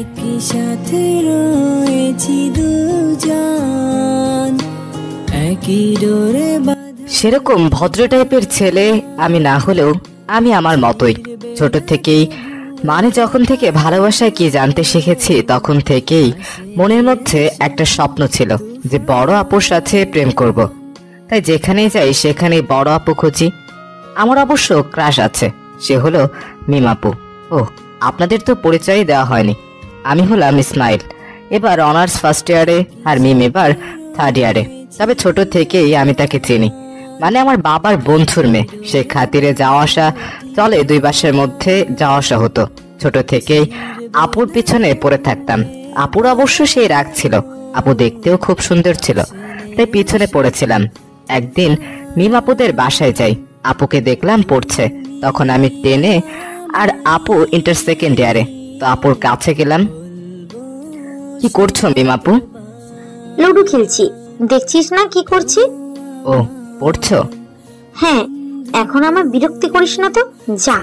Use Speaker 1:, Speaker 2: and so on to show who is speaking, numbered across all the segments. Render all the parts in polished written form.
Speaker 1: একই সাথে রয়েছি দুজন, একই ডোরে
Speaker 2: সেরকম ভদ্র টাইপের ছেলে আমি না হলেও আমি আমার মতোই। ছোট থেকেই মানে যখন থেকে ভালোবাসায় কি জানতে শিখেছি তখন থেকেই মনের মধ্যে একটা স্বপ্ন ছিল যে বড় আপুর সাথে প্রেম করব। তাই যেখানেই যাই সেখানেই বড় আপু খুঁজি। আমার অবশ্য ক্রাশ আছে, সে হলো মিমাপু। ও, আপনাদের তো পরিচয় দেওয়া হয়নি। আমি হলাম ইসমাইল, এবার অনার্স ফার্স্ট ইয়ারে, আর মিম এবার থার্ড ইয়ারে। তবে ছোট থেকেই আমি তাকে চিনি, মানে আমার বাবার বন্ধুর মেয়ে। সে খাতিরে যাওয়া আসা চলে, 2 মাসের মধ্যে যাওয়া আসা হতো। ছোট থেকেই আপুর পিছনে পড়ে থাকতাম। আপুর অবশ্য সেই রাগ ছিল, আপু দেখতেও খুব সুন্দর ছিল, তাই পিছনে পড়েছিলাম। একদিন মিম আপুদের বাসায় যাই, আপুকে দেখলাম পড়ছে, তখন আমি 10-এ আর আপু ইন্টার সেকেন্ড ইয়ারে। তো আপুর কাছে গেলাম। কি করছো মিম আপু?
Speaker 3: লুডো খেলছি, দেখছিস না কি করছি?
Speaker 2: ও, পড়ছো?
Speaker 3: হ্যাঁ, এখন আমার বিরক্তি করিস না তো, যা।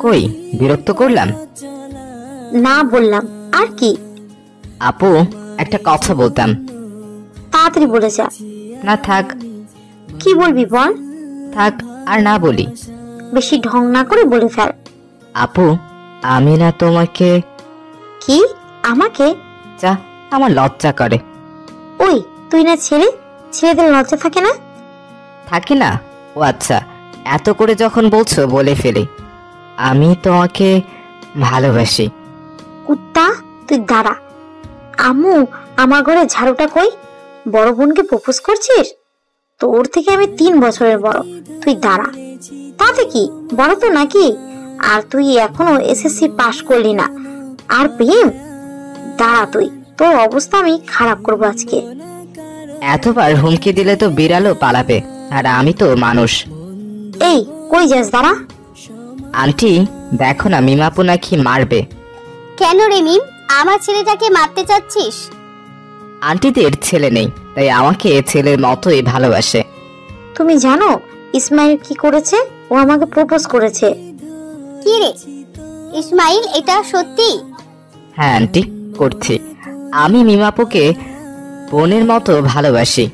Speaker 2: কই বিরক্ত করলাম?
Speaker 3: না বললাম, আর কি?
Speaker 2: আপু, একটা কথা বলতাম।
Speaker 3: তাড়াতাড়ি বলে যা।
Speaker 2: না থাক।
Speaker 3: কি বলবি বল।
Speaker 2: থাক, আর না বলি।
Speaker 3: বেশি ঢং না করে বলে ফেল।
Speaker 2: আপু, আমি না তোমাকে।
Speaker 3: কি আমাকে?
Speaker 2: যা, আমার লজ্জা করে।
Speaker 3: ওই, তুই না ছেলে, ছেলেদের লজ্জা থাকে না?
Speaker 2: থাকে না? ও আচ্ছা, এত করে যখন বলছো বলে ফেলি। আমি তোমাকে ভালোবাসি।
Speaker 3: কুত্তা, তুই দাঁড়া। আম্মু, আমার ঘরে ঝাড়ুটা কই? বড় বোনকে প্রপোজ করছিস? তোর থেকে আমি 3 বছরের বড়, তুই দাঁড়া। তাতে কি, বড় তো নাকি? আর তুই এখনো এসএসসি পাশ করলি না, আর প্রেম? দাঁড়া তুই, তোর অবস্থা আমি খারাপ করবো আজকে।
Speaker 2: এতবার হুমকি দিলে তো বিড়ালও পালাবে, আর আমি তো মানুষ।
Speaker 3: এই, কই যাস? দাঁড়া।
Speaker 2: আন্টি, দেখো না মিমাপু নাকি মারবে।
Speaker 4: কেন রে মিম, আমার ছেলেটাকে মারতে চাচ্ছিস?
Speaker 2: আন্টিদের ছেলে নেই, তাই আমাকে ছেলের মতোই ভালোবাসে।
Speaker 3: তুমি জানো ইসমাইল কি করেছে? ও আমাকে প্রপোজ করেছে।
Speaker 4: কি রে ইসমাইল, এটা সত্যি?
Speaker 2: হ্যাঁ আন্টি, করছি। আমি মিমাপুকে বোনের মতো ভালোবাসি।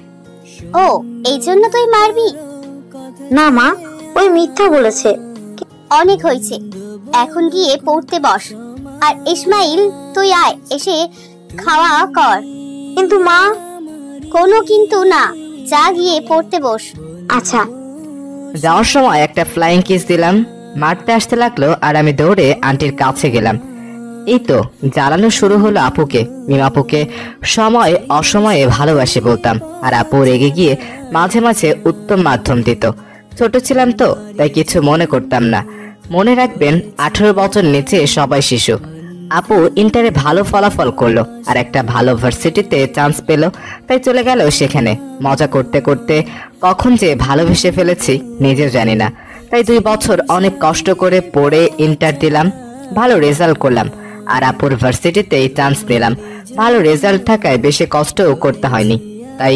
Speaker 4: ও, এই জন্য তুই মারবি?
Speaker 3: না মা, ওই মিথ্যা বলেছে।
Speaker 4: অনেক হয়েছে, এখন গিয়ে পড়তে বস। আর ইসমাইল, তুই আয়, এসে খাওয়া কর।
Speaker 3: কিন্তু মা।
Speaker 4: কোনো কিন্তু না, যা গিয়ে পড়তে বস।
Speaker 3: আচ্ছা।
Speaker 2: যাওয়ার সময় একটা ফ্লাইং কিস দিলাম, মারতে আসতে লাগলো, আর আমি দৌড়ে আন্টির কাছে গেলাম। এই তো জ্বালানো শুরু হলো আপুকে। মিমাপুকে সময় অসময়ে ভালোবাসি বলতাম, আর আপু রেগে গিয়ে মাঝে মাঝে উত্তম মাধ্যম দিত। ছোট ছিলাম তো, তাই কিছু মনে করতাম না। মনে রাখবেন, 18 বছর নিচে সবাই শিশু। আপু ইন্টারে ভালো ফলাফল করলো, আর একটা ভালো ভার্সিটিতে চান্স পেল, তাই চলে গেল সেখানে। মজা করতে করতে কখন যে ভালোবেসে ফেলেছি নিজেও জানি না। তাই 2 বছর অনেক কষ্ট করে পড়ে ইন্টার দিলাম, ভালো রেজাল্ট করলাম, আর আপুর ভার্সিটিতেই চান্স পেলাম। ভালো রেজাল্ট থাকায় বেশি কষ্টও করতে হয়নি, তাই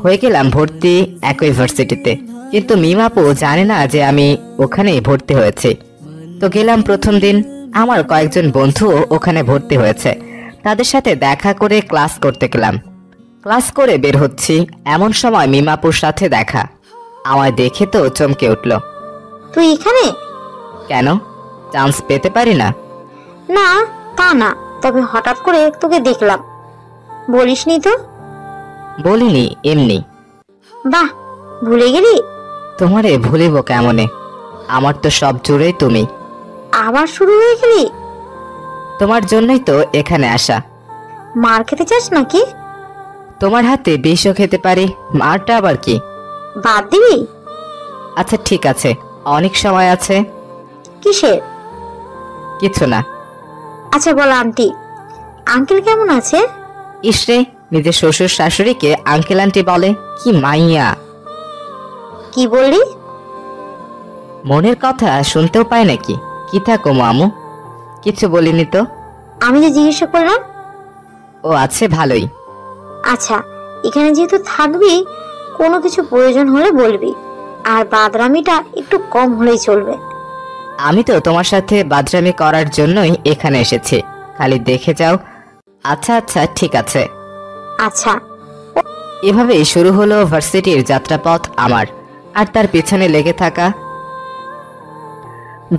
Speaker 2: হয়ে গেলাম ভর্তি একই ভার্সিটিতে। কিন্তু মিমাপু জানে না যে আমি ওখানেই ভর্তি হয়েছি। তো গেলাম প্রথম দিন, আমার কয়েকজন বন্ধুও ওখানে ভর্তি হয়েছে, তাদের সাথে দেখা করে ক্লাস করতে গেলাম। ক্লাস করে বের হচ্ছি, এমন সময় মিমাপুর সাথে দেখা। আমায় দেখে তো চমকে উঠল।
Speaker 3: তুই এখানে?
Speaker 2: কেন, চান্স পেতে পারি না?
Speaker 3: না, তা না, তবে হঠাৎ করে তোকে দেখলাম। বলিসনি তো?
Speaker 2: বলিনি, এমনি।
Speaker 3: বাহ, ভুলে গেলি?
Speaker 2: তোমারে ভুলিব কেমনে, আমার তো সব জুড়েই তুমি।
Speaker 3: আবার শুরু হয়ে গেলি?
Speaker 2: তোমার জন্যই তো এখানে আসা।
Speaker 3: মার খেতে চাস নাকি?
Speaker 2: তোমার হাতে বিষও খেতে পারি, মারটা আবার কি?
Speaker 3: বাদ দিবি?
Speaker 2: আচ্ছা ঠিক আছে, অনেক সময় আছে।
Speaker 3: কিসের?
Speaker 2: কিছু না।
Speaker 3: আচ্ছা বল, আন্টি আঙ্কেল কেমন আছে?
Speaker 2: ইসরে, নিজের শ্বশুর শাশুড়িকে আঙ্কেল আন্টি বলে, কি মাইয়া!
Speaker 3: কি বললি?
Speaker 2: মনের কথা শুনতেও পায় নাকি? কি থাকো মামু? কিছু বলিনি তো।
Speaker 3: আমি যে জিজ্ঞাসা করলাম।
Speaker 2: ও আছে, ভালোই।
Speaker 3: আচ্ছা, এখানে যেহেতু থাকবি, কোনো কিছু প্রয়োজন হলে বলবি, আর বাদরামিটা একটু কম হলেই চলবে।
Speaker 2: আমি তো তোমার সাথে বাদরামি করার জন্যই এখানে এসেছি, খালি দেখে যাও। আচ্ছা আচ্ছা ঠিক আছে।
Speaker 3: আচ্ছা।
Speaker 2: এভাবেই শুরু হলো ভার্সিটির যাত্রাপথ আমার আর তার পিছনে লেগে থাকা।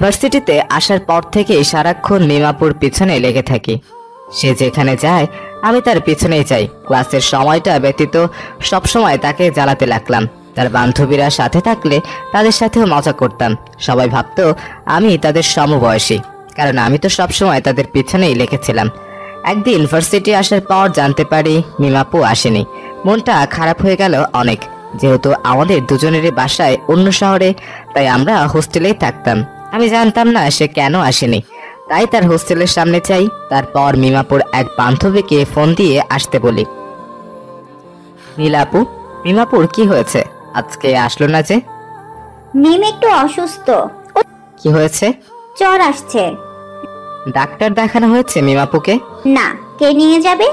Speaker 2: ভার্সিটিতে আসার পর থেকে সারাক্ষণ মিমাপুর পিছনে লেগে থাকি। সে যেখানে যায় আমি তার পিছনেই যাই। ক্লাসের সময়টা ব্যতীত সবসময় তাকে জ্বালাতে লাগলাম। তার বান্ধবীরা সাথে থাকলে তাদের সাথেও মজা করতাম। সবাই ভাবতো আমি তাদের সমবয়সী, কারণ আমি তো সবসময় তাদের পিছনেই লেগেছিলাম। একদিন ভার্সিটি আসার পর জানতে পারি মিমাপু আসেনি। মনটা খারাপ হয়ে গেল অনেক। যেহেতু আমাদের দুজনেরই বাসায় অন্য শহরে, তাই আমরা হোস্টেলেই থাকতাম। আমি জানতাম না সে কেন আসেনি, তাই তার হোস্টেলের সামনে চাই। তারপর মিমাপুর এক বান্ধবীকে ফোন দিয়ে আসতে বলি। নীলাপু, মিমাপুর কি হয়েছে, আজকে আসলো না যে?
Speaker 5: মিম একটু অসুস্থ,
Speaker 2: কি হয়েছে?
Speaker 5: জ্বর আসছে।
Speaker 2: ডাক্তার দেখানো হয়েছে মিমাপুকে?
Speaker 5: না, কে নিয়ে যাবে?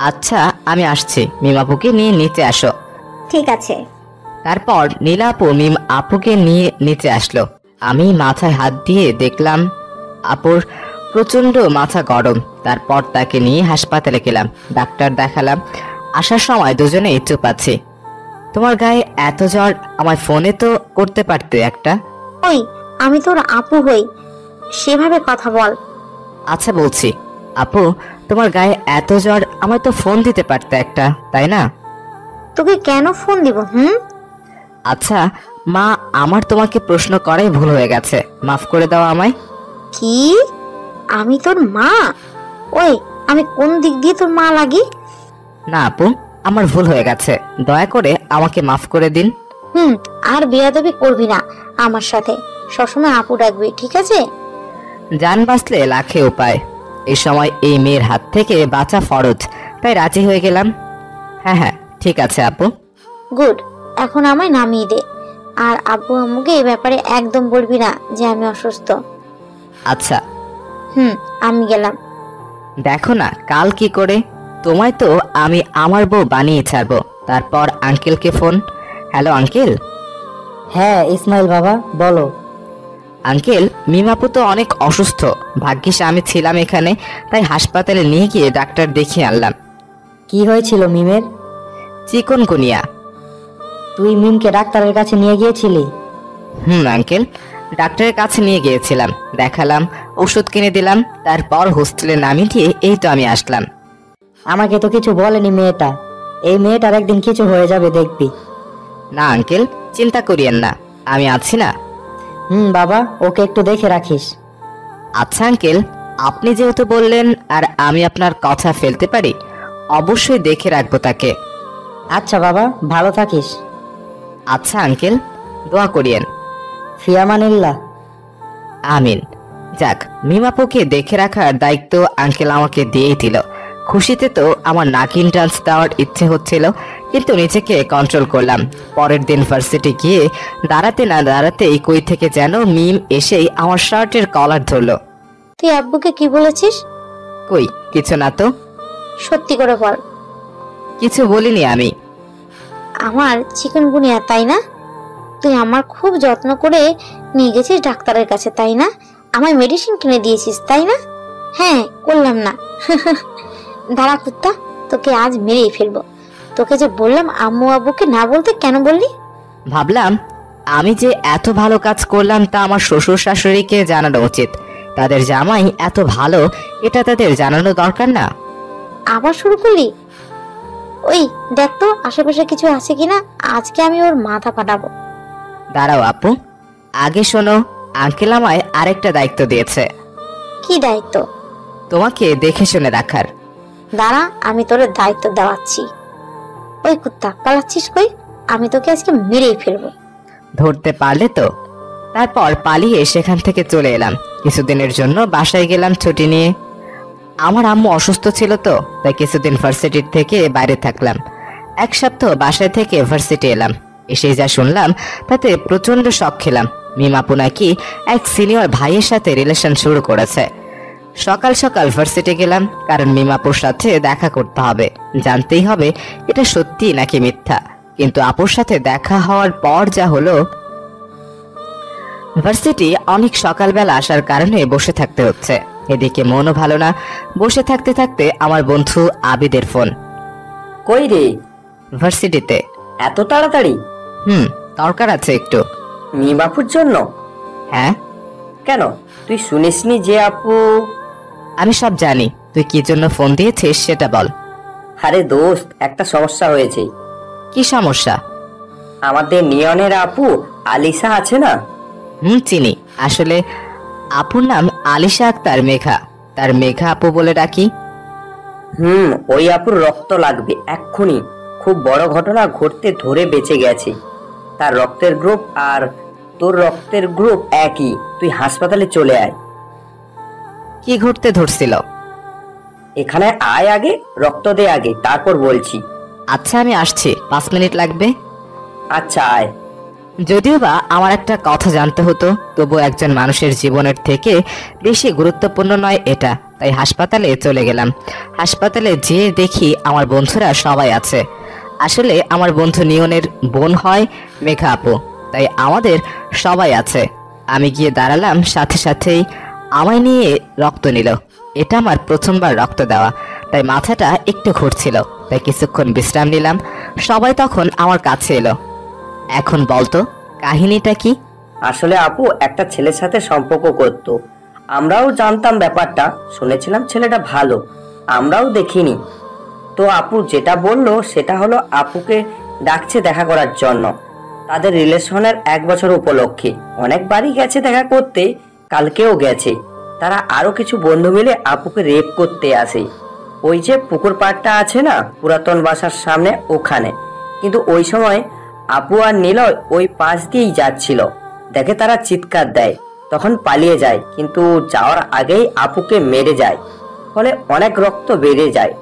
Speaker 2: আচ্ছা আমি আসছি, মিমাপুকে নিয়ে নিচে আসো।
Speaker 5: ঠিক আছে।
Speaker 2: তারপর নীলাপু মিম আপুকে নিয়ে নিচে আসলো। আমি মাথায় হাত দিয়ে দেখলাম আপুর প্রচন্ড মাথা গরম। তারপর তাকে নিয়ে হাসপাতালে গেলাম, ডাক্তার দেখালাম। আসার সময় দুজনেই চুপ আছি। তোমার গায়ে এত জ্বর, আমার ফোনে তো করতে পারতে একটা।
Speaker 3: ওই আমি তোর আপু হই, সেভাবে কথা বল।
Speaker 2: আচ্ছা বলছি। আপু, তোমার গায়ে এত জ্বর, আমার তো ফোন দিতে পারতে একটা, তাই না?
Speaker 3: তোকে কেন ফোন দিব?
Speaker 2: আচ্ছা মা, আমার তোমাকে প্রশ্ন করাই ভুল হয়ে গেছে, মাফ করে দাও আমায়।
Speaker 3: কি? আমি তোর মা? ওই আমি কোন দিক দিয়ে তোর মা লাগি?
Speaker 2: না আপু, আমার ভুল হয়ে গেছে, দয়া করে আমাকে মাফ করে দিন।
Speaker 3: আর বেয়াদবি করবি না আমার সাথে, সবসময় আপু ডাকবি, ঠিক আছে?
Speaker 2: জান বাঁচলে লাখে উপায়। এই সময় এই মেয়ের হাত থেকে বাঁচা ফরজ, তাই রাজি হয়ে গেলাম। হ্যাঁ হ্যাঁ ঠিক আছে আপু।
Speaker 3: গুড, এখন আমায় নামিয়ে দে। আর আব্বু আম্মুকে এই ব্যাপারে একদম বলবি না যে আমি অসুস্থ।
Speaker 2: আচ্ছা।
Speaker 3: আমি গেলাম।
Speaker 2: দেখো না কাল কি করে, তোমায় তো আমি আমার বউ বানিয়ে ছাড়বো। তারপর আঙ্কেলকে ফোন। Hello uncle.
Speaker 1: হ্যাঁ ইসমাইল বাবা, বলো।
Speaker 2: আঙ্কেল, মিমাপু তো অনেক অসুস্থ, ভাগ্যিস আমি ছিলাম এখানে, তাই হাসপাতালে নিয়ে গিয়ে ডাক্তার দেখিয়ে আনলাম।
Speaker 1: কি হয়েছিল মিমের?
Speaker 2: চিকনগুনিয়া।
Speaker 1: তুই মিমকে ডাক্তারের কাছে নিয়ে গিয়েছিলি?
Speaker 2: আঙ্কেল, ডাক্তারের কাছে নিয়ে গিয়েছিলাম, দেখালাম, ওষুধ কিনে দিলাম, তারপর হোস্টেলে নামিয়ে দিয়ে এই তো আমি আসলাম।
Speaker 1: আমাকে তো কিছু বলেনি মেয়েটা। এই মেয়েটার একদিন কিছু হয়ে যাবে দেখবি।
Speaker 2: না আঙ্কেল, চিন্তা করিয়েন না, আমি আছি না।
Speaker 1: বাবা, ওকে একটু দেখে রাখিস।
Speaker 2: আচ্ছা আঙ্কেল, আপনি যেহেতু বললেন আর আমি আপনার কথা ফেলতে পারি, অবশ্যই দেখে রাখবো তাকে।
Speaker 1: আচ্ছা বাবা, ভালো থাকিস।
Speaker 2: আচ্ছা আঙ্কেল, দোয়া করিয়েন।
Speaker 1: ফিয়ামানিল্লাহ।
Speaker 2: আমিন। যাক, মিমাপুকে দেখে রাখার দায়িত্ব আঙ্কেল আমাকে দিয়েই দিল। খুশিতে তো আমার নাকিন ডান্স দেওয়ার ইচ্ছে হচ্ছিল, কিন্তু নিজেকে কন্ট্রোল করলাম। পরের দিন ভার্সিটি গিয়ে দাঁড়াতে না দাঁড়াতেই কই থেকে যেন মিম এসেই আমার শার্টের কলার ধরলো।
Speaker 3: তুই আব্বুকে কি বলেছিস?
Speaker 2: কই কিছু না তো।
Speaker 3: সত্যি করে বল।
Speaker 2: কিছু বলিনি আমি।
Speaker 3: আমার চিকনগুনিয়া, তাই না? তুই আমার খুব যত্ন করে নিয়ে গেছিস ডাক্তারের কাছে, তাই না? আমায় মেডিসিন কিনে দিয়েছিস, তাই না? হ্যাঁ, করলাম না? দাঁড়া কুত্তা, তোকে আজ মেরেই ফেলবো। তোকে যে বললাম আম্মু আব্বুকে না বলতে, কেন বললি?
Speaker 2: ভাবলাম আমি যে এত ভালো কাজ করলাম তা আমার শ্বশুর শাশুড়িকে জানানো উচিত। তাদের জামাই এত ভালো, এটা তাদের জানানো দরকার না?
Speaker 3: আবার শুরু করলি? ওই দেখ তো আশেপাশে কিছু আছে কিনা, আজকে আমি ওর মাথা ফাটাবো।
Speaker 2: দাঁড়াও আপু, আগে শোনো, আঙ্কেল আমায় আরেকটা দায়িত্ব দিয়েছে।
Speaker 3: কি দায়িত্ব?
Speaker 2: তোমাকে দেখে শুনে রাখার।
Speaker 3: দাঁড়া, আমি তোর দায়িত্ব দেওয়াচ্ছি। ওই কুত্তা, পালাচ্ছিস কই? আমি তোকে আজকে মেরেই ফেলবো।
Speaker 2: ধরতে পারলে তো? তারপর পালিয়ে সেখান থেকে চলে এলাম। কিছুদিনের জন্য বাসায় গেলাম ছুটি নিয়ে। আমার আম্মু অসুস্থ ছিল তো, তাই কিছুদিন ভার্সিটির থেকে বাইরে থাকলাম। এক সপ্তাহ বাসায় থেকে ভার্সিটি এলাম। এসে যা শুনলাম তাতে প্রচন্ড শক খেলাম। মিমাপু নাকি এক সিনিয়র ভাইয়ের সাথে রিলেশন শুরু করেছে। সকাল সকাল ভার্সিটি গেলাম, কারণ মিমাপুর সাথে দেখা করতে হবে, জানতেই হবে এটা সত্যি নাকি মিথ্যা। কিন্তু আপুর সাথে দেখা হওয়ার পর যা হলো। ভার্সিটি অনেক সকালবেলা আসার কারণে বসে থাকতে হচ্ছে। এদিকে মনও ভালো না। বসে থাকতে থাকতে আমার বন্ধু আবিদের ফোন।
Speaker 6: কই রে?
Speaker 2: ভার্সিটিতে।
Speaker 6: এত তাড়াতাড়ি?
Speaker 2: দরকার আছে একটু।
Speaker 6: মি বাপুর জন্য?
Speaker 2: হ্যাঁ।
Speaker 6: কেন, তুই শুনিসনি যে আপু?
Speaker 2: আমি সব জানি, তুই কি জন্য ফোন দিয়েছিস সেটা বল।
Speaker 6: আরে দোস্ত, একটা সমস্যা হয়েছে।
Speaker 2: কি সমস্যা?
Speaker 6: আমাদের নিয়নের আপু আলিশা আছে না?
Speaker 2: চিনি। আসলে আপুর নাম আলিশা আক্তার মেঘা, তার মেঘা আপু বলে ডাকি।
Speaker 6: ওই আপুর রক্ত লাগবে এক্ষুনি। খুব বড় ঘটনা ঘটতে ধরে বেঁচে গেছে। তার রক্তের গ্রুপ আর তোর রক্তের গ্রুপ একই। তুই হাসপাতালে চলে আয়।
Speaker 2: কি ঘটতে ধরছিল?
Speaker 6: এখানে আয়, আগে রক্ত দে আগে, তারপর বলছি।
Speaker 2: আচ্ছা, আমি আসছি, 5 মিনিট লাগবে।
Speaker 6: আচ্ছা আয়।
Speaker 2: যদিও বা আমার একটা কথা জানতে হতো, তবু একজন মানুষের জীবনের থেকে বেশি গুরুত্বপূর্ণ নয় এটা, তাই হাসপাতালে চলে গেলাম। হাসপাতালে যেয়ে দেখি আমার বন্ধুরা সবাই আছে। আসলে আমার বন্ধু নিয়নের বোন হয় মেঘা আপু, তাই আমাদের সবাই আছে। আমি গিয়ে দাঁড়ালাম, সাথে সাথেই আমায় নিয়ে রক্ত নিল। এটা আমার প্রথমবার রক্ত দেওয়া, তাই মাথাটা একটু ঘুরছিল, তাই কিছুক্ষণ বিশ্রাম নিলাম। সবাই তখন আমার কাছে এলো। এখন বলতো কাহিনীটা কি?
Speaker 6: আসলে আপু একটা ছেলের সাথে সম্পর্ক করত। আমরাও জানতাম ব্যাপারটা, শুনেছিলাম ছেলেটা ভালো, আমরাও দেখিনি। তো আপু যেটা বললো সেটা হলো আপুকে ডাকছে দেখা করার জন্য, তাদের রিলেশনের 1 বছর উপলক্ষে। অনেকবারই গেছে দেখা করতে, কালকেও গেছে। তারা আরো কিছু বন্ধু মিলে আপুকে রেপ করতে আসে। ওই যে পুকুর পাড়টা আছে না পুরাতন বাসার সামনে, ওখানে। কিন্তু ওই সময় আপু আর নিলয় ওই পাশ দিয়েই যাচ্ছিল, দেখে তারা চিৎকার দেয়, তখন পালিয়ে যায়। কিন্তু যাওয়ার আগেই আপুকে মেরে যায়, ফলে অনেক রক্ত বেড়ে যায়।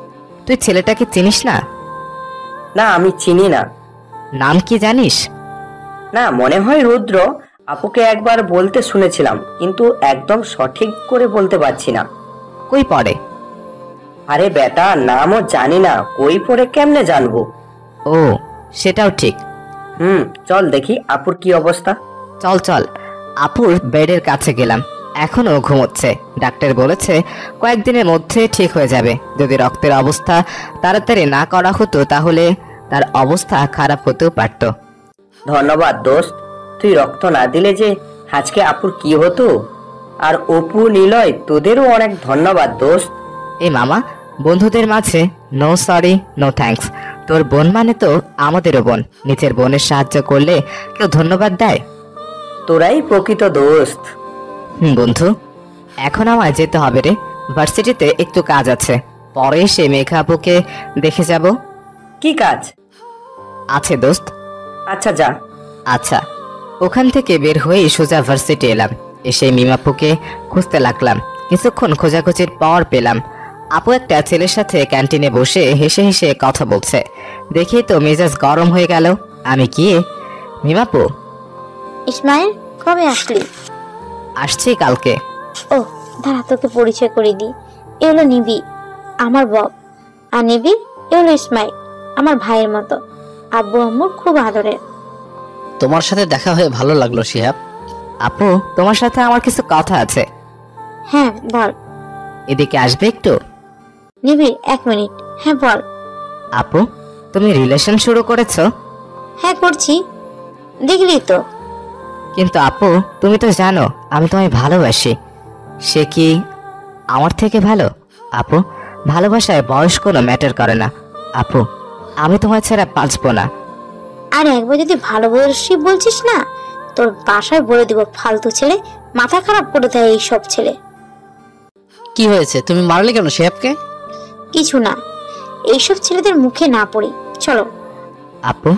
Speaker 2: তুই ছেলেটাকে চিনিস না?
Speaker 6: না, আমি চিনি না।
Speaker 2: নাম কি জানিস?
Speaker 6: না, মনে হয় রুদ্র। আপুকে একবার বলতে শুনেছিলাম, কিন্তু একদম সঠিক করে বলতে পারছি না।
Speaker 2: কই পড়ে?
Speaker 6: আরে বেটা, নামও জানি না, কই পড়ে কেমনে জানবো?
Speaker 2: ও, সেটাও ঠিক।
Speaker 6: চল দেখি আপুর কি অবস্থা।
Speaker 2: চল চল। আপুর বেডের কাছে গেলাম, এখনো ঘুমোচ্ছে। ডাক্তার বলেছে কয়েকদিনের মধ্যে ঠিক হয়ে যাবে। যদি রক্তের অবস্থা তাড়াতাড়ি না করা হতো তাহলে তার অবস্থা খারাপ হতেও পারত।
Speaker 6: ধন্যবাদ দোস্ত, তুই রক্ত না দিলে যে আজকে আপুর কি হতো। আর অপু, নিলয়, তোদেরও অনেক ধন্যবাদ দোস্ত।
Speaker 2: এই মামা, বন্ধুদের মাঝে নো সরি নো থ্যাঙ্কস। তোর বোন মানে তো আমাদেরও বোন। নিজের বোনের সাহায্য করলে কেউ ধন্যবাদ দেয়?
Speaker 6: তোরাই প্রকৃত দোস্ত।
Speaker 2: বন্ধু, এখন আমায় যেতে হবে রে। ভার্সিটিতে একটু কাজ আছে, পরে এসে মেঘা আপুকে দেখে যাব।
Speaker 6: কি কাজ
Speaker 2: আছে দোস্ত?
Speaker 6: আচ্ছা যা।
Speaker 2: আচ্ছা। ওখান থেকে বের হয়ে সোজা ভার্সিটি এলাম। এসে মিমাপুকে খুঁজতে লাগলাম। কিছুক্ষণ খোঁজাখুঁজির পর পেলাম। আপু একটা ছেলের সাথে ক্যান্টিনে বসে হেসে হেসে কথা বলছে। দেখি তো মেজাজ গরম হয়ে গেল। আমি গিয়ে, মিমাপু।
Speaker 3: ইসমাইল, কবে আসলি?
Speaker 2: আসছি কালকে।
Speaker 3: ও দাঁড়া, তোকে পরিচয় করে দিই। এ হলো নিবি, আমার বব। আর নিবি, এ হলো ইসমাইল, আমার ভাইয়ের মতো। আব্বু আম্মুর খুব আদরের।
Speaker 7: তোমার সাথে দেখা হয়ে ভালো লাগলো শিহাব।
Speaker 2: আপু, তোমার সাথে আমার কিছু কথা আছে।
Speaker 3: হ্যাঁ বল।
Speaker 2: এদিকে আসবে একটু?
Speaker 3: নিবি 1 মিনিট। হ্যাঁ বল।
Speaker 2: আপু, তুমি রিলেশন শুরু করেছো?
Speaker 3: হ্যাঁ করছি, দেখলি তো।
Speaker 2: কিন্তু আপু, তুমি তো জানো আমি তোমায় ভালোবাসি। সে কি আমার থেকে ভালো? আপু, ভালোবাসায় বয়স কোনো ম্যাটার করে না। আপু, আমি তোমায় ছাড়া বাঁচবো না।
Speaker 3: আর একবার যদি ভালোবাসি বলছিস না, তোর বাসায় বলে দিব ফালতু ছেলে, মাথা খারাপ করে দেয় এই সব ছেলে।
Speaker 7: কি হয়েছে, তুমি মারলে কেন শিহাবকে?
Speaker 3: কিছু না, এইসব ছেলেদের মুখে না পড়ি, চলো।
Speaker 2: আপু,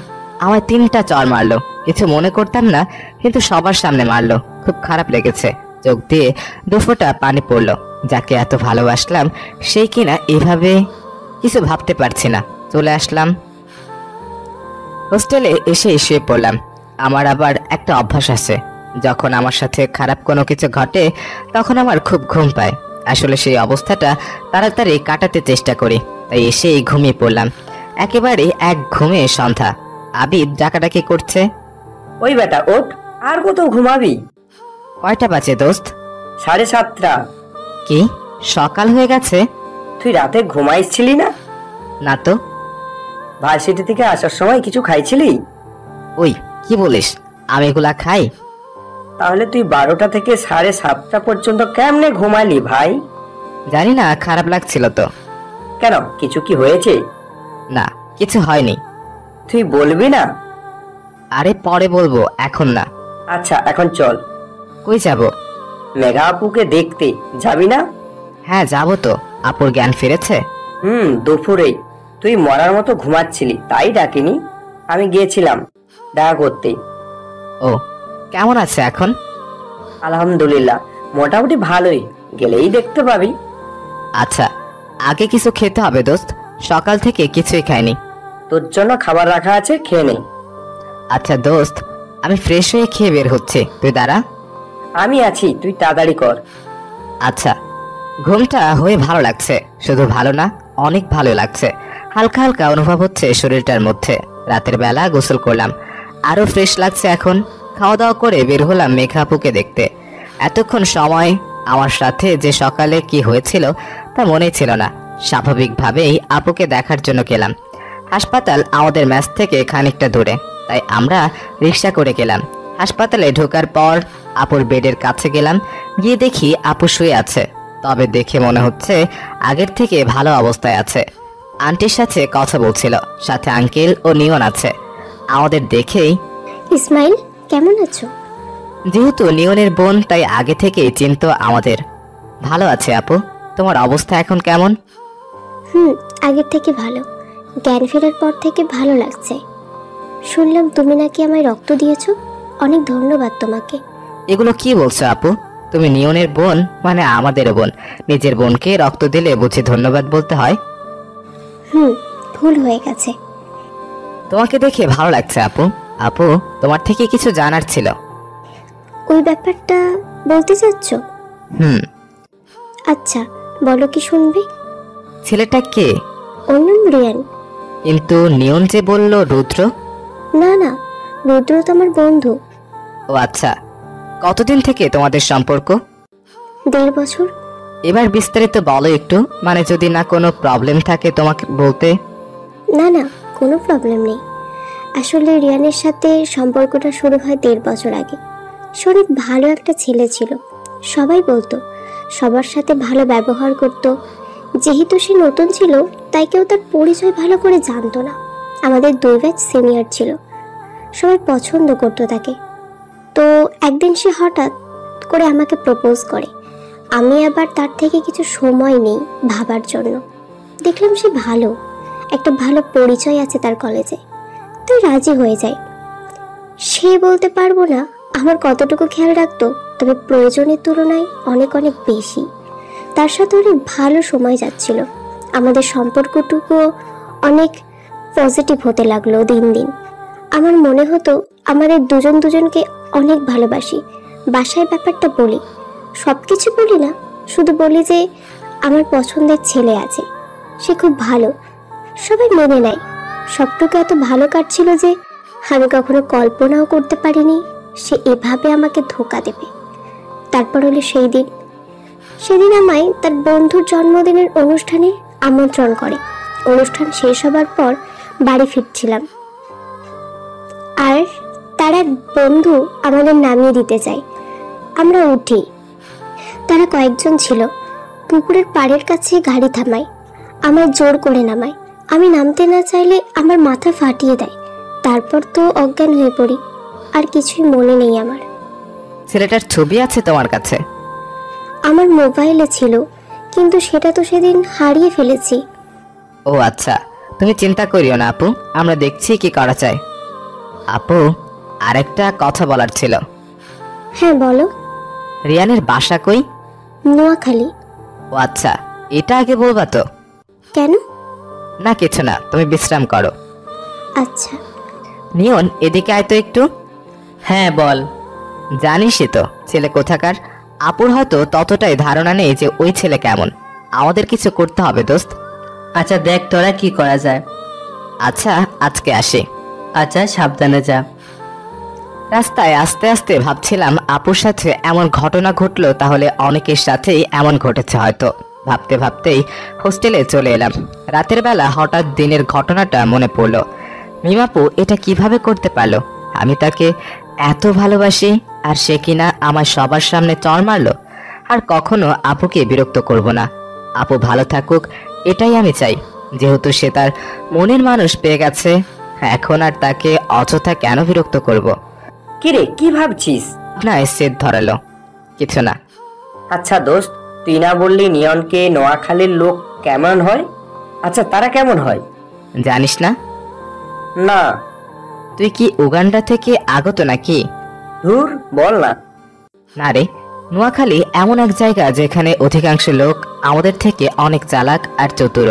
Speaker 2: আমায় 3টা চর মারলো, কিছু মনে করতাম না, কিন্তু সবার সামনে মারলো। খুব খারাপ লেগেছে। চোখ দিয়ে 2 ফোঁটা পানি পড়লো। যাকে এত ভালোবাসলাম সেই কিনা এভাবে। কিছু ভাবতে পারছি না। চলে আসলাম হোস্টেলে। এসে শুয়ে পড়লাম। আমার আবার একটা অভ্যাস আছে, যখন আমার সাথে খারাপ কোনো কিছু ঘটে তখন আমার খুব ঘুম পায়। আসলে সেই অবস্থাটা তাড়াতাড়ি কাটাতে চেষ্টা করি, তাই এসেই ঘুমিয়ে পড়লাম। একেবারে এক ঘুমে সন্ধ্যা। আবিদ ডাকাডাকি করছে।
Speaker 6: ওই বেটা ওঠ, আর কত ঘুমাবি?
Speaker 2: কয়টা বাজে দোস্ত?
Speaker 6: 7:30।
Speaker 2: কি সকাল হয়ে গেছে?
Speaker 6: তুই রাতে ঘুমাইছিলি না?
Speaker 2: না তো।
Speaker 6: ভার্সিটি থেকে আসার সময় কিছু খাইছিলি?
Speaker 2: ওই কি বলিস, আমি এগুলা খাই?
Speaker 6: তাহলে তুই 12টা থেকে 7:30 পর্যন্ত কেমনে ঘুমালি ভাই?
Speaker 2: জানি না, খারাপ লাগছিল তো।
Speaker 6: কেন, কিছু কি হয়েছে?
Speaker 2: না, কিছু হয়নি।
Speaker 6: তুই বলবি না?
Speaker 2: আরে পরে বলবো, এখন না।
Speaker 6: আচ্ছা এখন চল।
Speaker 2: কই যাব?
Speaker 6: মেঘা আপুকে দেখতে যাবি না?
Speaker 2: হ্যাঁ যাবো তো। আপুর জ্ঞান ফিরেছে?
Speaker 6: দুপুরে। তুই মরার মতো ঘুমাচ্ছিলি, তাই ডাকিনি। আমি গিয়েছিলাম দেখা করতে।
Speaker 2: ও, কেমন আছে এখন?
Speaker 6: আলহামদুলিল্লাহ, মোটামুটি ভালোই, গেলেই দেখতে পাবি।
Speaker 2: আচ্ছা, আগে কিছু খেতে হবে দোস্ত, সকাল থেকে কিছুই খাইনি।
Speaker 6: তোর জন্য খাবার রাখা আছে, খেয়ে নে।
Speaker 2: আচ্ছা দোস্ত, আমি ফ্রেশ হয়ে খেয়ে বের হচ্ছে, তুই দাঁড়া।
Speaker 6: আমি আছি, তুই তাড়াতাড়ি কর।
Speaker 2: আচ্ছা। ঘুমটা হয়ে ভালো লাগছে, শুধু ভালো না, অনেক ভালো লাগছে। হালকা হালকা অনুভব হচ্ছে শরীরটার মধ্যে। রাতের বেলা গোসল করলাম, আরো ফ্রেশ লাগছে এখন। খাওয়া দাওয়া করে বের হলাম মেঘা আপুকে দেখতে। এতক্ষণ সময় আমার সাথে যে সকালে কি হয়েছিল তা মনে ছিল না। স্বাভাবিকভাবেই আপুকে দেখার জন্য গেলাম। হাসপাতাল আমাদের ম্যাচ থেকে খানিকটা দূরে, তাই আমরা রিক্সা করে গেলাম। হাসপাতালে ঢোকার পর আপুর বেডের কাছে গেলাম, গিয়ে দেখি আপু শুয়ে আছে। তবে দেখে মনে হচ্ছে আগের থেকে ভালো অবস্থায় আছে। আন্টির সাথে কথা বলছিল, সাথে আঙ্কেল ও নিয়ন আছে। আমাদের দেখেই,
Speaker 4: ইসমাইল কেমন আছো?
Speaker 2: যেহেতু নিয়নের বোন তাই আগে থেকেই চিনতো আমাদের। ভালো আছে আপু, তোমার অবস্থা এখন কেমন?
Speaker 4: আগের থেকে ভালো। জ্ঞান ফেরার পর থেকে ভালো লাগছে। শুনলাম তুমি নাকি আমায় রক্ত দিয়েছো, অনেক ধন্যবাদ তোমাকে।
Speaker 2: এগুলো কি বলছো আপু? তুমি নিয়নের বোন মানে আমাদেরও বোন। নিজের বোনকে রক্ত দিলে বুঝি ধন্যবাদ বলতে হয়?
Speaker 4: ভুল হয়ে গেছে।
Speaker 2: তোমাকে দেখে ভালো লাগছে আপু। আপু, তোমার থেকে কিছু জানার ছিল।
Speaker 4: ওই ব্যাপারটা বলতে চাচ্ছ? আচ্ছা বলো, কি শুনবে?
Speaker 2: ছেলেটা কে?
Speaker 4: ওর নাম রিয়ান।
Speaker 2: কিন্তু নিয়ন যে বলল রুদ্র।
Speaker 4: না না, রুদ্র তো আমার বন্ধু।
Speaker 2: ও আচ্ছা, কতদিন থেকে তোমাদের সম্পর্ক?
Speaker 4: 1.5 বছর।
Speaker 2: এবার বিস্তারিত বলো একটু, মানে যদি না কোনো প্রবলেম থাকে তোমাকে বলতে।
Speaker 4: না না, কোনো প্রবলেম নেই। আসলে রিয়ানের সাথে সম্পর্কটা শুরু হয় 1.5 বছর আগে। সে অনেক ভালো একটা ছেলে ছিল, সবাই বলতো, সবার সাথে ভালো ব্যবহার করত। যেহেতু সে নতুন ছিল তাই কেউ তার পরিচয় ভালো করে জানতো না। আমাদের 2 ব্যাচ সিনিয়র ছিল, সবাই পছন্দ করতো তাকে। তো একদিন সে হঠাৎ করে আমাকে প্রপোজ করে। আমি আবার তার থেকে কিছু সময় নেই ভাবার জন্য। দেখলাম সে ভালো, একটা ভালো পরিচয় আছে তার কলেজে, তাই রাজি হয়ে যায়। সে বলতে পারবো না আমার কতটুকু খেয়াল রাখতো, তবে প্রয়োজনের তুলনায় অনেক অনেক বেশি। তার সাথে অনেক ভালো সময় যাচ্ছিল। আমাদের সম্পর্কটুকু অনেক পজিটিভ হতে লাগলো দিন দিন। আমার মনে হতো আমাদের দুজনকে অনেক ভালোবাসি। বাসায় ব্যাপারটা বলি, সব কিছু বলি না, শুধু বলি যে আমার পছন্দের ছেলে আছে, সে খুব ভালো, সবাই মেনে নেয়। সবটুকু এত ভালো কাটছিল যে আমি কখনো কল্পনাও করতে পারিনি সে এভাবে আমাকে ধোঁকা দেবে। তারপর হলো সেদিন আমায় তার বন্ধুর জন্মদিনের অনুষ্ঠানে আমন্ত্রণ করে। অনুষ্ঠান শেষ হবার পর বাড়ি ফিরছিলাম, আর তার এক বন্ধু আমাদের নামিয়ে দিতে চায়। আমরা উঠি, তারা কয়েকজন ছিল। পুকুরের পাড়ের কাছে গাড়ি থামায়, আমায় জোর করে নামায়। আমি নামতে না চাইলে আমার মাথা ফাটিয়ে দেয়। তারপর তো অজ্ঞান হয়ে পড়ি, আর কিছুই মনে নেই আমার।
Speaker 2: ছেলেটার ছবি আছে তোমার কাছে?
Speaker 4: আমার মোবাইলে ছিল, কিন্তু সেটা তো সেদিন হারিয়ে ফেলেছি।
Speaker 2: ও আচ্ছা, তুমি চিন্তা করিও না আপু, আমরা দেখছি কি করা যায়। আপু, আরেকটা কথা বলার ছিল।
Speaker 4: হ্যাঁ বলো।
Speaker 2: রিয়ানের বাসা কই?
Speaker 4: নোয়াখালী।
Speaker 2: ও আচ্ছা, এটা আগে বলবা তো।
Speaker 4: কেন?
Speaker 2: না কিছু না, তুমি বিশ্রাম করো।
Speaker 4: আচ্ছা।
Speaker 2: নিয়ন, এদিকে আয় তো একটু।
Speaker 7: হ্যাঁ বল।
Speaker 2: জানিসই তো ছেলে কোথাকার। আপুর হয়তো ততটাই ধারণা নেই যে ওই ছেলে কেমন। আমাদের কিছু করতে হবে দোস্ত।
Speaker 7: আচ্ছা দেখ তোরা কি করা যায়।
Speaker 2: আচ্ছা, আজকে আসি।
Speaker 7: আচ্ছা সাবধানে যা।
Speaker 2: রাস্তায় আস্তে আস্তে ভাবছিলাম আপুর সাথে এমন ঘটনা ঘটলো তাহলে অনেকের সাথেই এমন ঘটেছে হয়তো। ভাবতে ভাবতেই হোস্টেলে চলে এলাম। রাতের বেলা হঠাৎ দিনের ঘটনাটা মনে পড়লো। মিমাপু এটা কিভাবে করতে পারলো? আমি তাকে এত ভালোবাসি আর সে কিনা আমার সবার সামনে চড় মারলো। আর কখনো আপুকে বিরক্ত করব না। আপু ভালো থাকুক এটাই আমি চাই। যেহেতু সে তার মনের মানুষ পেয়ে গেছে, এখন আর তাকে অযথা কেন বিরক্ত করব?
Speaker 6: কিরে, কি ভাবছিস?
Speaker 2: না, সেদ ধরালো। কিছু না।
Speaker 6: আচ্ছা দোস্ত, তুই না বললি নিয়নকে নোয়াখালীর লোক কেমন হয়? আচ্ছা, তারা কেমন হয়?
Speaker 2: জানিস না?
Speaker 6: না।
Speaker 2: তুই কি উগান্ডা থেকে আগত নাকি?
Speaker 6: ধুর, বল না।
Speaker 2: না রে, নোয়াখালী এমন এক জায়গা যেখানে অধিকাংশ লোক আমাদের থেকে অনেক চালাক আর চতুর।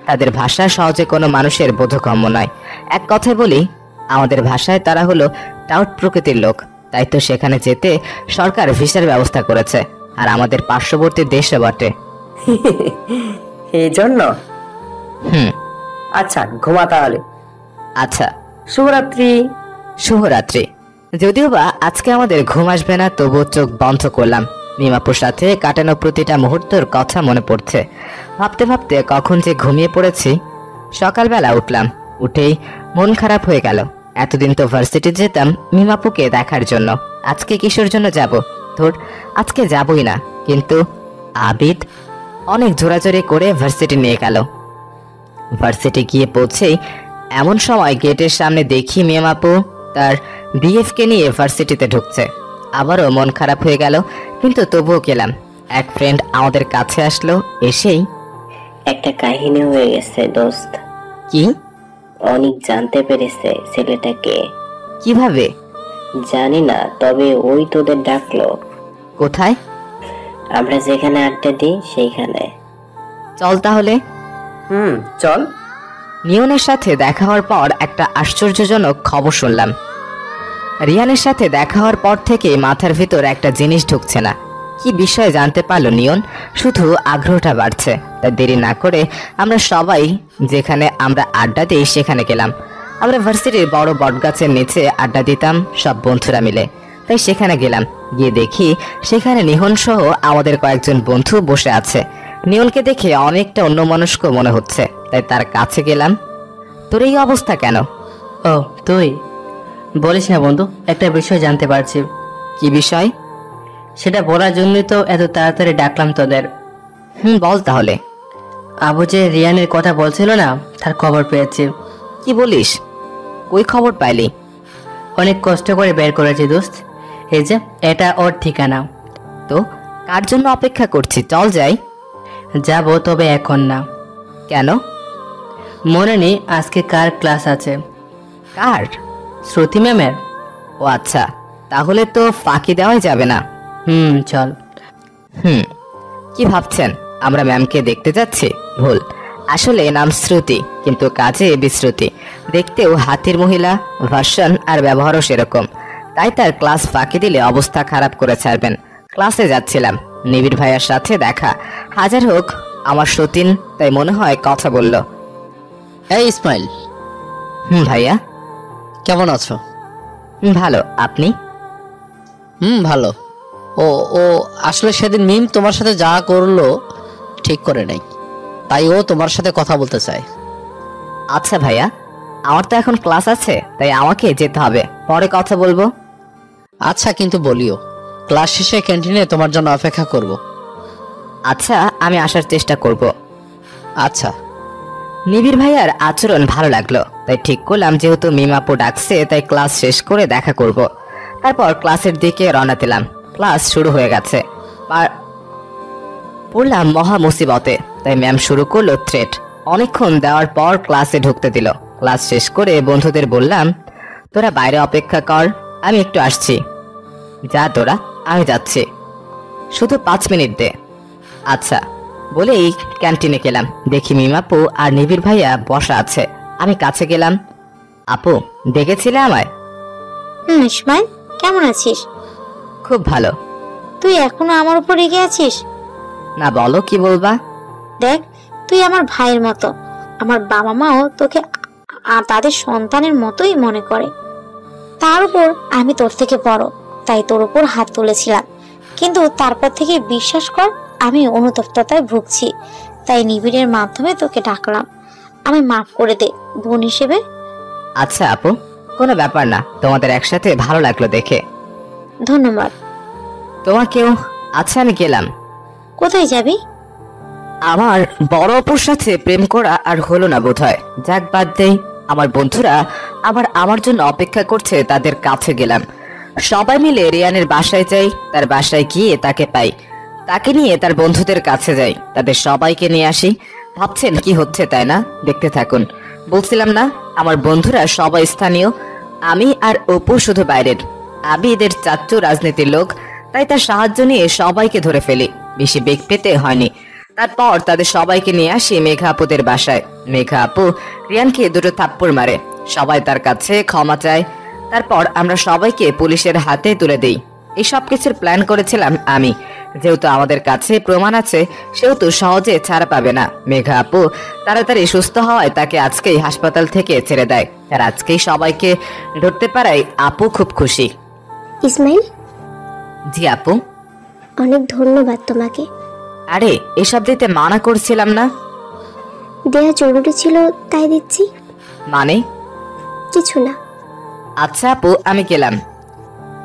Speaker 2: তাদের ভাষা সহজে কোনো মানুষের বোধগম্য নয়। এক কথায় বলি, আমাদের ভাষায় তারা হলো টাউট প্রকৃতির লোক। তাই তো সেখানে যেতে সরকার ভিসার ব্যবস্থা করেছে, আর আমাদের পার্শ্ববর্তী দেশে বটে।
Speaker 6: এই জন্য?
Speaker 2: হুম।
Speaker 6: আচ্ছা, ঘুমা তাহলে।
Speaker 2: আচ্ছা,
Speaker 6: শুভরাত্রি।
Speaker 2: শুভরাত্রি। যদিও বা আজকে আমাদের ঘুম আসবে না, তবুও চোখ বন্ধ করলাম। মিমাপুর সাথে কাটানো প্রতিটা মুহূর্তের কথা মনে পড়ছে। ভাবতে ভাবতে কখন যে ঘুমিয়ে পড়েছি। সকালবেলা উঠলাম, উঠেই মন খারাপ হয়ে গেল। এতদিন তো ভার্সিটি যেতাম মিমাপুকে দেখার জন্য, আজকে কিসের জন্য যাব? ধর, আজকে যাবই না। কিন্তু আবিদ অনেক জোরাজোরি করে ভার্সিটি নিয়ে গেল। ভার্সিটি গিয়ে পৌঁছেই এমন সময় গেটের সামনে দেখি মিমাপু তার বিএফকে নিয়ে ভার্সিটিতে ঢুকছে। আবারও মন খারাপ হয়ে গেল, কিন্তু তবুও গেলাম। এক ফ্রেন্ড আমাদের কাছে আসলো, এসেই
Speaker 8: একটা কাহিনী হয়ে গেছে দোস্ত।
Speaker 2: কি?
Speaker 8: অনেক জানতে পেরেছে ছেলেটাকে।
Speaker 2: কিভাবে?
Speaker 8: জানি না, তবে ওই তোদের ডাকলো।
Speaker 2: কোথায়?
Speaker 8: আমরা যেখানে আড্ডা দিই সেইখানে।
Speaker 2: চল তাহলে।
Speaker 6: চল।
Speaker 2: নিয়নের সাথে দেখা হওয়ার পর একটা আশ্চর্যজনক খবর শুনলাম। রিয়ানের সাথে দেখা হওয়ার পর থেকে মাথার ভিতর একটা জিনিস ঢুকছে না। কি বিষয়ে জানতে পারলো নিয়ন? শুধু আগ্রহটা বাড়ছে। তাই দেরি না করে আমরা সবাই যেখানে আমরা আড্ডা দিই সেখানে গেলাম। আমরা ভার্সিটির বড় বটগাছের নিচে আড্ডা দিতাম সব বন্ধুরা মিলে, তাই সেখানে গেলাম। গিয়ে দেখি সেখানে নিহন সহ আমাদের কয়েকজন বন্ধু বসে আছে। নিয়নকে দেখে অনেকটা অন্যমনস্ক মনে হচ্ছে, তাই তার কাছে গেলাম। তোর এই অবস্থা কেন?
Speaker 9: ও তুই বলিস না বন্ধু, একটা বিষয় জানতে পারছি।
Speaker 2: কি বিষয়?
Speaker 9: সেটা বলার জন্যই তো এত তাড়াতাড়ি ডাকলাম তোদের।
Speaker 2: বল তাহলে।
Speaker 9: আবু যে রিয়ানের কথা বলছিল না, তার খবর পেয়েছি।
Speaker 2: কি বলিস? কই খবর পাইলি?
Speaker 9: অনেক কষ্ট করে বের করেছি দোস্ত। এই যে এটা ওর ঠিকানা।
Speaker 2: তো কার জন্য অপেক্ষা করছি? চল যাই।
Speaker 9: যাব, তবে এখন না।
Speaker 2: কেন?
Speaker 9: মনে নেই আজকে কার ক্লাস আছে?
Speaker 2: কার?
Speaker 9: শ্রুতি ম্যামের।
Speaker 2: ও আচ্ছা, তাহলে তো ফাঁকি দেওয়াই যাবে না।
Speaker 9: চল।
Speaker 2: কি ভাবছেন আমরা ম্যামকে দেখতে যাচ্ছি? ভুল। আসলে নাম শ্রুতি, কিন্তু কাজে বিশ্রুতি। দেখতেও হাতির মহিলা ভার্সন, আর ব্যবহারও সেরকম। তাই তার ক্লাস ফাঁকি দিলে অবস্থা খারাপ করে ছাড়বেন। ক্লাসে যাচ্ছিলাম, নিবিড় ভাইয়ার সাথে দেখা। হাজার হোক আমার সতীন, তাই মনে হয় কথা বলল।
Speaker 7: এই ইসমাইল।
Speaker 2: ভাইয়া।
Speaker 7: কেমন আছো?
Speaker 2: ভালো, আপনি?
Speaker 7: ভালো। ও ও আসলে সেদিন মিম তোমার সাথে যা করলো ঠিক করে নাই, তাই ও তোমার সাথে কথা বলতে চায়।
Speaker 2: আচ্ছা ভাইয়া, আমার তো এখন ক্লাস আছে, তাই আমাকে যেতে হবে, পরে কথা বলবো।
Speaker 7: আচ্ছা, কিন্তু বলিও ক্লাস শেষে ক্যান্টিনে তোমার জন্য অপেক্ষা করব।
Speaker 2: আচ্ছা, আমি আসার চেষ্টা করব।
Speaker 7: আচ্ছা।
Speaker 2: নিবিড় ভাইয়ার আচরণ ভালো লাগলো, তাই ঠিক করলাম যেহেতু মিমাপু ডাকছে তাই ক্লাস শেষ করে দেখা করব। তারপর ক্লাসের দিকে রওনা দিলাম। ক্লাস শুরু হয়ে গেছে। পড়লাম মহা মুসিবতে, তাই ম্যাম শুরু করলো থ্রেট। অনেকক্ষণ দেওয়ার পর ক্লাসে ঢুকতে দিল। ক্লাস শেষ করে বন্ধুদের বললাম, তোরা বাইরে অপেক্ষা কর, আমি একটু আসছি। যা তোরা, আমি যাচ্ছি, শুধু 5 মিনিট দে। আচ্ছা বলেই ক্যান্টিনে গেলাম। দেখি মিমাপু আর নিবিড় ভাইয়া বসা আছে। আমি কাছে গেলাম। আপু, ডেকেছিলে আমায়?
Speaker 3: ইসমাইল, কেমন আছিস?
Speaker 2: খুব ভালো।
Speaker 3: তুই এখনো আমার উপর রেগে আছিস?
Speaker 2: না, বলো কি বলবা।
Speaker 3: দেখ, তুই আমার ভাইয়ের মতো। আমার বাবা মাও তোকে তাদের সন্তানের মতোই মনে করে। তার উপর আমি তোর থেকে বড়, তাই তোর উপর হাত তুলেছিলাম। কিন্তু তারপর থেকে বিশ্বাস কর, আমি অনুতপ্ততায় ভুগছি, তাই নিবিড়ের মাধ্যমে তোকে ডাকলাম। আমি মাফ করে দে বোন হিসেবে।
Speaker 2: আচ্ছা আপু, কোনো ব্যাপার না, তোমাদের একসাথে ভালো লাগলো দেখে।
Speaker 3: ধন্যবাদ।
Speaker 2: তোমাকেও। আচ্ছা আমি গেলাম।
Speaker 3: কোথায় যাবি?
Speaker 2: আমার বড় অপুর সাথে প্রেম করা আর হলো না বোধহয়, যাক বাদ দেই। আমার বন্ধুরা আবার আমার জন্য অপেক্ষা করছে, তাদের কাছে গেলাম। সবাই মিলে রিয়ানের বাসায় যাই, তার বাসায় গিয়ে তাকে পাই, তাকে নিয়ে তার বন্ধুদের কাছে যাই, তাদের সবাইকে নিয়ে আসি। ভাবছেন কি হচ্ছে তাই না? দেখতে থাকুন। বলছিলাম না আমার বন্ধুরা সবাই স্থানীয়, আমি আর অপু শুধু বাইরের। আমি এদের চাচ্চু রাজনীতির লোক, তাই তার সাহায্য নিয়ে সবাইকে ধরে ফেলি, বেশি বেগ পেতে হয়নি। তারপর তাদের সবাইকে নিয়ে আসি মেঘা আপুদের বাসায়। মেঘা আপু রিয়ানকে দুটো থাপ্পড় মারে, সবাই তার কাছে ক্ষমা চায়। তারপর আমরা সবাইকে পুলিশের হাতে তুলে দেই। এই সব কিছুর প্ল্যান করেছিলাম আমি, যেহেতু আমাদের কাছে প্রমাণ আছে সেহেতু সহজে ছাড়া পাবে না। মেঘা আপু তাড়াতাড়ি সুস্থ হওয়ায় তাকে আজকেই হাসপাতাল থেকে ছেড়ে দেয়, আর আজকেই সবাইকে ধরতে পারায় আপু খুব খুশি।
Speaker 4: ইসমাইল,
Speaker 2: জি আপু।
Speaker 4: অনেক ধন্যবাদ তোমাকে।
Speaker 2: আরে এসব দিতে মানা করছিলাম না?
Speaker 4: দেয়া জরুরি ছিল তাই দিচ্ছি।
Speaker 2: মানে?
Speaker 4: কিছু না।
Speaker 2: আচ্ছা আপু আমি গেলাম।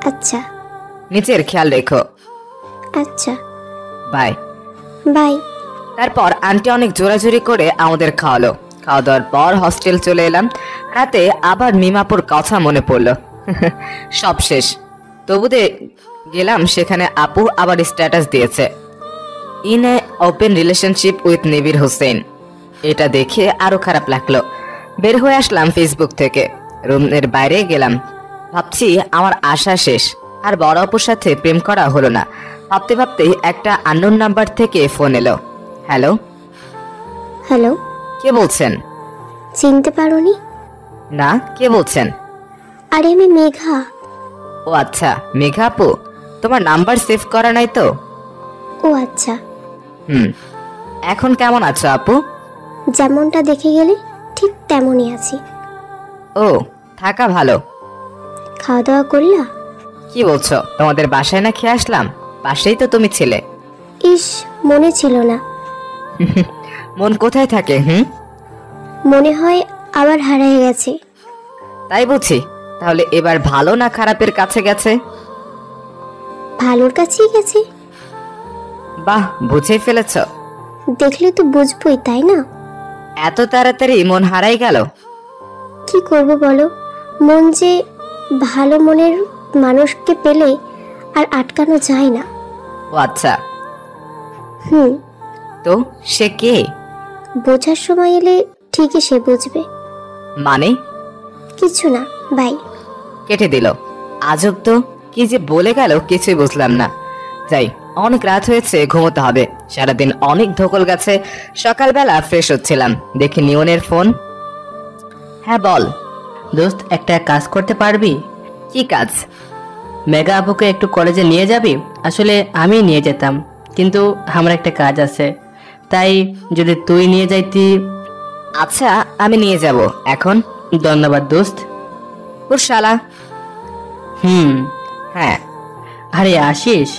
Speaker 4: আচ্ছা।
Speaker 2: নিজের খেয়াল রেখো।
Speaker 4: আচ্ছা।
Speaker 2: বাই।
Speaker 4: বাই।
Speaker 2: তারপর আন্টি অনেক জোরাজুরি করে আমাদের খাওয়ালো। খাওয়া দাওয়ার পর হস্টেল চলে এলাম। রাতে আবার মিমাপুর কথা মনে পড়লো। সব শেষ। তবুদে গেলাম, সেখানে আপু আবার স্ট্যাটাস দিয়েছে, in a open relationship with নিবিড় হোসেন। এটা দেখে আরো খারাপ লাগলো। বের হয়ে আসলাম ফেসবুক থেকে, রুমের বাইরে গেলাম। ভাবছি আমার আশা শেষ, আর বড় আপুর সাথে প্রেম করা হলো না। ভাবতে ভাবতেই একটা আননোন নাম্বার থেকে ফোন এলো। হ্যালো।
Speaker 4: হ্যালো।
Speaker 2: কে বলছেন?
Speaker 4: চিনতে পারোনি?
Speaker 2: না, কে বলছেন?
Speaker 4: আরে আমি মেঘা।
Speaker 2: ও আচ্ছা, মেঘা আপু, তোমার নাম্বার সেভ করা নাই তো?
Speaker 4: ও আচ্ছা।
Speaker 2: এখন কেমন আছো আপু?
Speaker 4: যেমনটা দেখে গেলে ঠিক তেমনই আছি।
Speaker 2: ও, থাকা ভালো।
Speaker 4: খাওয়া দাওয়া করলা?
Speaker 2: কি বলছো? তোমাদের বাসায় না খেয়ে আসলাম, পাশেই তো তুমি ছিলে।
Speaker 4: ইস, মনে ছিল না।
Speaker 2: মন কোথায় থাকে?
Speaker 4: মনে হয় আবার হারিয়ে গেছে।
Speaker 2: তাই বুঝি। তাহলে এবার ভালো না খারাপের কাছে গেছে?
Speaker 4: ভালোর কাছেই গেছে।
Speaker 2: বাহ, বুঝে ফেলেছ।
Speaker 4: দেখলে তো বুঝবই, তাই না?
Speaker 2: এত তাড়াতাড়ি মন হারাই গেল?
Speaker 4: কি করব বলো, মন যে ভালো মনের মানুষকে পেলে আর আটকানো যায় না।
Speaker 2: ও আচ্ছা। তো সে কে?
Speaker 4: বোঝার সময় এলে ঠিকই সে বুঝবে।
Speaker 2: মানে?
Speaker 4: কিছু না, বাই।
Speaker 2: কেটে দিল। আজব তো, কি যে বলে গেল কিছুই বুঝলাম না। যাই, অনেক রাত হয়েছে, ঘুমোতে হবে। সারাদিন অনেক ধকল গেছে। সকালবেলা ফ্রেশ হচ্ছিলাম, দেখি নিয়নের ফোন। হ্যাঁ বল।
Speaker 9: দোস্ত, একটা কাজ করতে পারবি?
Speaker 2: কি কাজ?
Speaker 9: মেঘা আপুকে একটু কলেজে নিয়ে যাবি? আসলে আমি নিয়ে যেতাম, কিন্তু আমার একটা কাজ আছে, তাই যদি তুই নিয়ে যাইতি।
Speaker 2: আচ্ছা, আমি নিয়ে যাব এখন।
Speaker 9: ধন্যবাদ দোস্ত।
Speaker 2: ওর শালা। হ্যাঁ।
Speaker 9: আরে আসিস।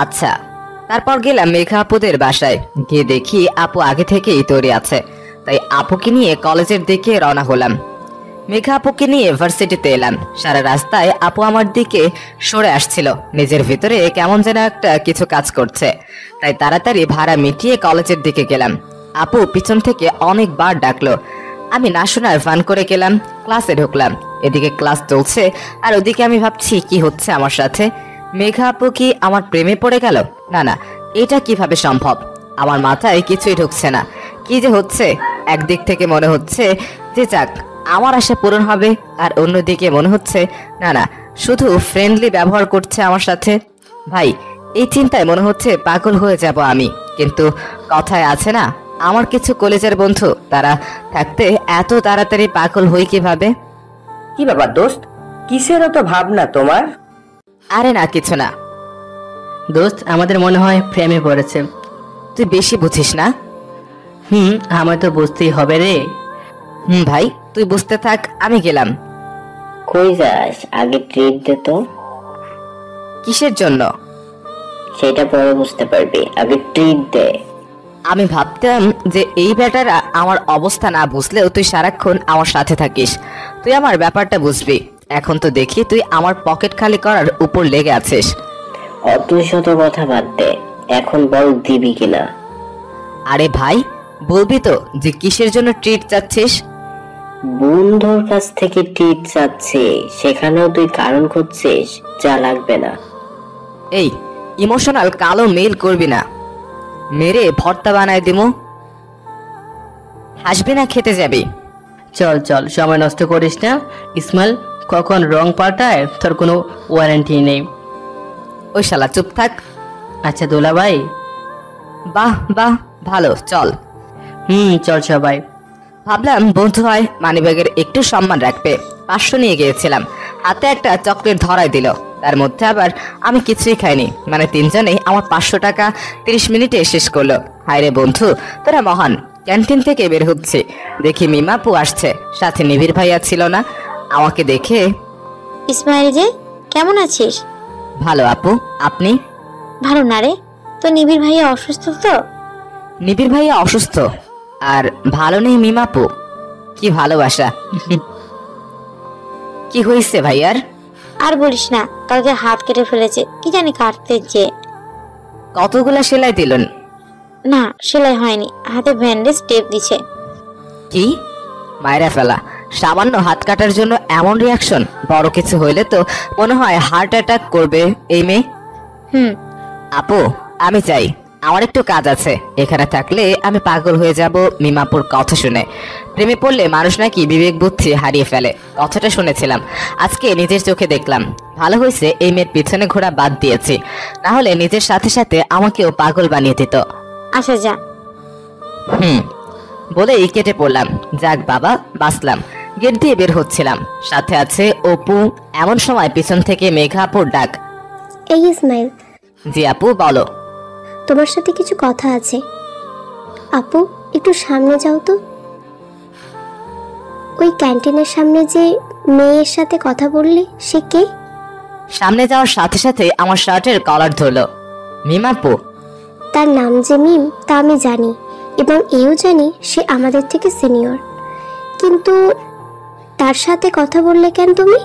Speaker 2: আচ্ছা। তারপর গেলাম মেঘা আপুদের বাসায়। গিয়ে দেখি আপু আগে থেকেই তৈরি আছে, তাই আপুকে নিয়ে কলেজের দিকে রওনা হলাম। মেঘা আপুকে নিয়ে ভার্সিটিতে এলাম। সারা রাস্তায় আপু আমার দিকে সরে আসছিল, নিজের ভিতরে কেমন যেন একটা কিছু কাজ করছে। তাই তাড়াতাড়ি ভাড়া মিটিয়ে কলেজের দিকে গেলাম। আপু পিছন থেকে অনেকবার ডাকলো, আমি না শোনার ফান করে গেলাম। ক্লাসে ঢুকলাম। এদিকে ক্লাস চলছে আর ওদিকে আমি ভাবছি কি হচ্ছে আমার সাথে। মেঘা আপু কি আমার প্রেমে পড়ে গেল? না না, এটা কিভাবে সম্ভব? আমার মাথায় কিছুই ঢুকছে না। কি যে হচ্ছে, একদিক থেকে মনে হচ্ছে যে যাক আমার আশা পূরণ হবে, আর অন্যদিকে মনে হচ্ছে না না, শুধু ফ্রেন্ডলি ব্যবহার করছে আমার সাথে। ভাই, এই চিন্তায় মনে হচ্ছে পাগল হয়ে যাব আমি। কিন্তু কথায় আছে না, আমার কিছু কলেজের বন্ধু, তারা থাকতে এত তাড়াতাড়ি পাগল হই কিভাবে?
Speaker 6: কি ব্যাপার দোস্ত, কিসের এত ভাবনা তোমার?
Speaker 2: আরে না, কিছু না।
Speaker 9: দোস্ত, আমাদের মনে হয় প্রেমে পড়েছে।
Speaker 2: তুই বেশি বুঝিস না।
Speaker 9: আমার তো বুঝতেই হবে রে।
Speaker 2: ভাই, তুই বুঝতে থাক, আমি গেলাম।
Speaker 8: কই যাস? আগে ট্রিট দে তো।
Speaker 2: কিসের জন্য?
Speaker 8: সেটা পরে বুঝতে পারবি, আগে ট্রিট দে।
Speaker 2: আমি ভাবতাম যে এই ব্যাটারা আমার অবস্থা না বুঝলেও তুই সারাক্ষণ আমার সাথে থাকিস, তুই আমার ব্যাপারটা বুঝবি। এখন তো দেখি তুই আমার পকেট খালি করার উপর লেগে আছিস।
Speaker 8: অত শত কথা বাদ দে, এখন বল দিবি কিনা।
Speaker 2: আরে ভাই, বলবি তো যে কিসের জন্য ট্রিট চাচ্ছিস?
Speaker 8: বন্ধুর কাছ থেকে ট্রিট চাচ্ছি, সেখানেও তুই কারণ খুঁজছিস। যা, লাগবে না।
Speaker 2: এই ইমোশনাল কালো মেল করবি না, মেরে ভর্তা বানায় দিমু। হাসবি না খেতে যাবি?
Speaker 9: চল চল, সময় নষ্ট করিস না ইসমাইল, কখন রং পাল্টায় তোর কোনো ওয়ারেন্টি নেই।
Speaker 2: ওই শালা চুপ থাক।
Speaker 9: আচ্ছা দোলা ভাই।
Speaker 2: বাহ বাহ, ভালো, চল।
Speaker 9: চল সবাই।
Speaker 2: ভাবলাম বন্ধু হয়, মানিব্যাগের একটু সম্মান রাখবে। 500 নিয়ে গিয়েছিলাম, হাতে একটা চকলেট ধরাই দিল, তার মধ্যে আবার আমি কিছুই খাইনি। মানে তিনজনেই আমার 500 টাকা 30 মিনিটে শেষ করলো। হায় রে বন্ধু, তোরা মহান। ক্যান্টিন থেকে বের হচ্ছে, দেখি মিমাপু আসছে, সাথে নিবিড় ভাইয়া ছিল না। আমাকে দেখে,
Speaker 3: ইসমাইল যে, কেমন আছিস?
Speaker 2: ভালো আপু, আপনি?
Speaker 3: ভালো না রে, তো নিবিড় ভাইয়া অসুস্থ তো?
Speaker 2: নিবিড় ভাইয়া অসুস্থ আর ভালো নেই মিমাপু? কি ভালোবাসা। কি হয়েছে ভাইয়ার?
Speaker 3: আর বলিস না, কালকে হাত কেটে ফেলেছে, কি জানি কাটতে যে।
Speaker 2: কতগুলা সেলাই দিলেন?
Speaker 3: না, সেলাই হয়নি, হাতে ব্যান্ডেজ টেপ দিছে।
Speaker 2: কি মায়েরা ফেলা! সামান্য হাত কাটার জন্য এমন রিয়াকশন? বড় কিছু হইলে তো মনে হয় হার্ট অ্যাটাক করবে এই মেয়ে। আপু, আমি চাই, আমার একটু কাজ আছে। এখানে থাকলে আমি পাগল হয়ে যাব মিমাপুর কথা শুনে। প্রেমে পড়লে মানুষ নাকি বিবেক বুদ্ধি হারিয়ে ফেলে, কথাটা শুনেছিলাম, আজকে নিজের চোখে দেখলাম। ভালো হয়েছে এই মেয়ের পিছনে ঘোরা বাদ দিয়েছি, না হলে নিজের সাথে সাথে আমাকেও পাগল বানিয়ে দিত।
Speaker 3: আচ্ছা যা।
Speaker 2: বলেই কেটে পড়লাম। যাক বাবা, বাঁচলাম। গেট দিয়ে বের হচ্ছিলাম, সাথে আছে অপু। এমন সময় পিছন থেকে মেঘা আপুর ডাক।
Speaker 4: এই ইসমাইল।
Speaker 2: জি আপু, বলো।
Speaker 4: তোমার সাথে কিছু কথা আছে। আপু, একটু সামনে যাও তো। ওই ক্যান্টিনের সামনে যে মেয়ের সাথে কথা বললে, সে কে?
Speaker 2: সামনে যাওয়ার সাথে সাথে আমার শার্টের কলার ধরলো। মিমাপু।
Speaker 4: তার নাম যে মিম তা আমি জানি, এবং এও জানি সে আমাদের থেকে সিনিয়র, কিন্তু তার সাথে কথা বললে কেন তুমি?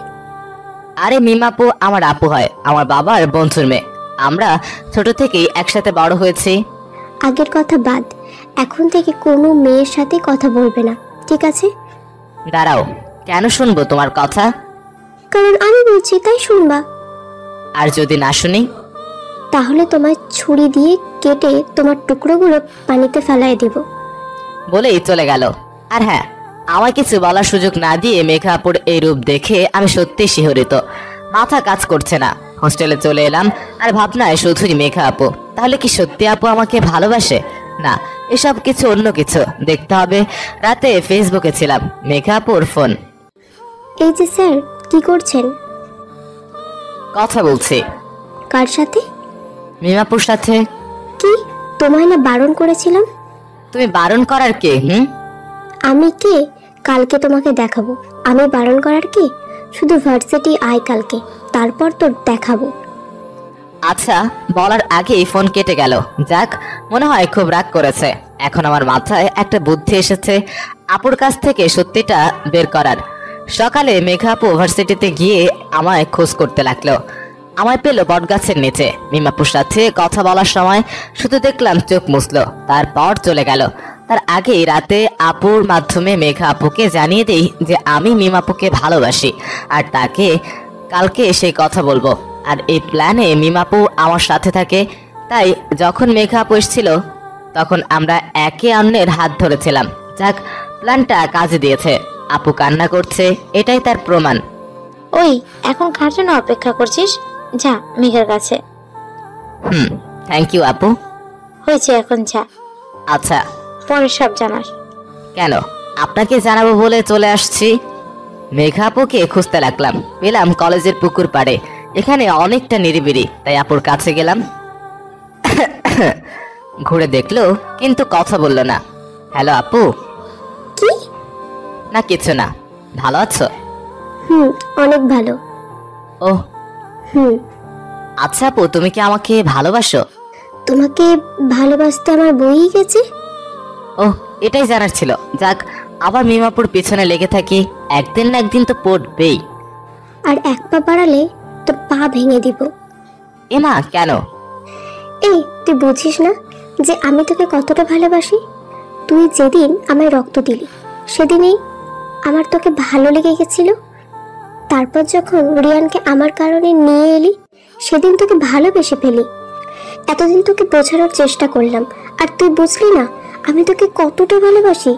Speaker 2: আরে মিমাপু আমার আপু হয়, আমার বাবার বন্ধুর মেয়ে। আমরা ছোট থেকেই একসাথে বড় হয়েছি।
Speaker 4: আগের কথা বাদ, এখন থেকে কোনো মেয়ের সাথে কথা বলবে না, ঠিক আছে?
Speaker 2: দাঁড়াও, কেন শুনবো তোমার কথা?
Speaker 4: কারণ আমি বলছি তাই শুনবা।
Speaker 2: আর যদি না শুনি?
Speaker 4: তাহলে তোমার ছুরি দিয়ে কেটে তোমার টুকরোগুলো পানিতে ফেলায় দেব।
Speaker 2: বলেই চলে গেল। আর হ্যাঁ, আমার কিছু বলার সুযোগ না দিয়ে মেঘাপুর এই রূপ দেখে আমি সত্যি শিহরিত, মাথা কাজ করছে না। হোস্টেলে চলে এলাম আর ভাবনায় শুধুই মেঘা আপু। তাহলে কি সত্যি আপু আমাকে ভালোবাসে? না, এসব কিছু অন্য কিছু। দেখতে হবে। রাতে ফেসবুকে ছিলাম, মেঘা আপুর ফোন।
Speaker 4: এই যে স্যার, কি করছেন?
Speaker 2: কথা বলছি।
Speaker 4: কার সাথে?
Speaker 2: মিমাপুর সাথে।
Speaker 4: কি, তোমায় না বারণ করেছিলাম?
Speaker 2: তুমি বারণ করার কে?
Speaker 4: আমি কে কালকে তোমাকে দেখাবো। আমি বারণ করার কে? শুধু ভার্সিটি আয় কালকে, তারপর তোর দেখাবো।
Speaker 2: আচ্ছা, বলার আগেই ফোন কেটে গেল। যাক, মনে হয় খুব রাগ করেছে। এখন আমার মাথায় একটা বুদ্ধি এসেছে, আপুর কাছ থেকে সত্যিটা বের করার। সকালে মেঘা আপু ভার্সিটিতে গিয়ে আমায় খোঁজ করতে লাগলো। আমায় পেল বটগাছের নিচে। মিমাপুর সাথে কথা বলার সময় শুধু দেখলাম চোখ মুছলো, তারপর চলে গেল। তার আগেই রাতে আপুর মাধ্যমে মেঘা আপুকে জানিয়ে দেই যে আমি মিমাপুকে ভালোবাসি আর তাকে কালকে সেই কথা বলবো। আর এই প্ল্যানে মিমাপু আমার সাথে থাকে। তাই যখন মেঘা আপু এসেছিল তখন আমরা একে অন্যের হাত ধরেছিলাম। যাক, প্ল্যানটা কাজে দিয়েছে। আপু কান্না করছে, এটাই তার প্রমাণ।
Speaker 3: ওই, এখন কার জন্য অপেক্ষা করছিস? যা মেঘার কাছে।
Speaker 2: থ্যাংক ইউ আপু।
Speaker 3: হয়েছে, এখন যা।
Speaker 2: আচ্ছা,
Speaker 3: পরে সব জানাস।
Speaker 2: কেন? আপনাকে জানাবো বলে চলে আসছি। মেঘা আপুকে খুঁজতে লাগলাম, পেলাম কলেজের পুকুর পাড়ে। এখানে অনেকটা নিরিবিলি, তাই আপুর কাছে গেলাম। ঘুরে দেখলো, কিন্তু কথা বললো না। হ্যালো আপু।
Speaker 4: কি?
Speaker 2: না কিছু না। ভালো আছো?
Speaker 4: অনেক ভালো।
Speaker 2: ও
Speaker 4: হুম।
Speaker 2: আচ্ছা আপু, তুমি কি আমাকে ভালোবাসো?
Speaker 4: তোমাকে ভালোবাসতে আমার বইই গেছে।
Speaker 2: ও, এটাই জানার ছিল। যাক, আবার মিমাপুর পিছনে লেগে থাকি, একদিন না একদিন তো পড়বেই।
Speaker 4: আর এক পা বাড়ালে তোর পা ভেঙে দিব।
Speaker 2: এমা, কেন?
Speaker 4: এই, তুই বুঝিস না যে আমি তোকে কতটা ভালোবাসি? তুই যেদিন আমায় রক্ত দিলি সেদিনই আমার তোকে ভালো লেগে গেছিল। তারপর যখন রিয়ানকে আমার কারণে নিয়ে এলি সেদিন তোকে ভালোবেসে ফেলি। এতদিন তোকে বোঝানোর চেষ্টা করলাম, আর তুই বুঝলি না আমি তোকে কতটা ভালোবাসি।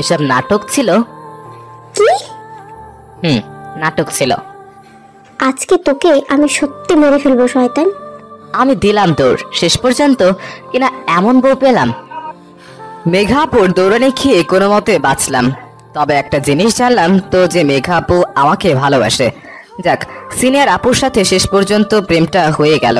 Speaker 2: এসব নাটক ছিল?
Speaker 4: কি?
Speaker 2: নাটক ছিল।
Speaker 4: আজকে তোকে আমি সত্যি মেরে ফেলবো শয়তান।
Speaker 2: আমি দিলাম দৌড়, শেষ পর্যন্ত কিনা এমন বউ পেলাম। মেঘাপুর দৌড়ানি খেয়ে কোনো মতে বাঁচলাম। তবে একটা জিনিস জানলাম তো, যে মেঘাপু আমাকে ভালোবাসে। যাক, সিনিয়র আপুর সাথে শেষ পর্যন্ত প্রেমটা হয়ে গেল।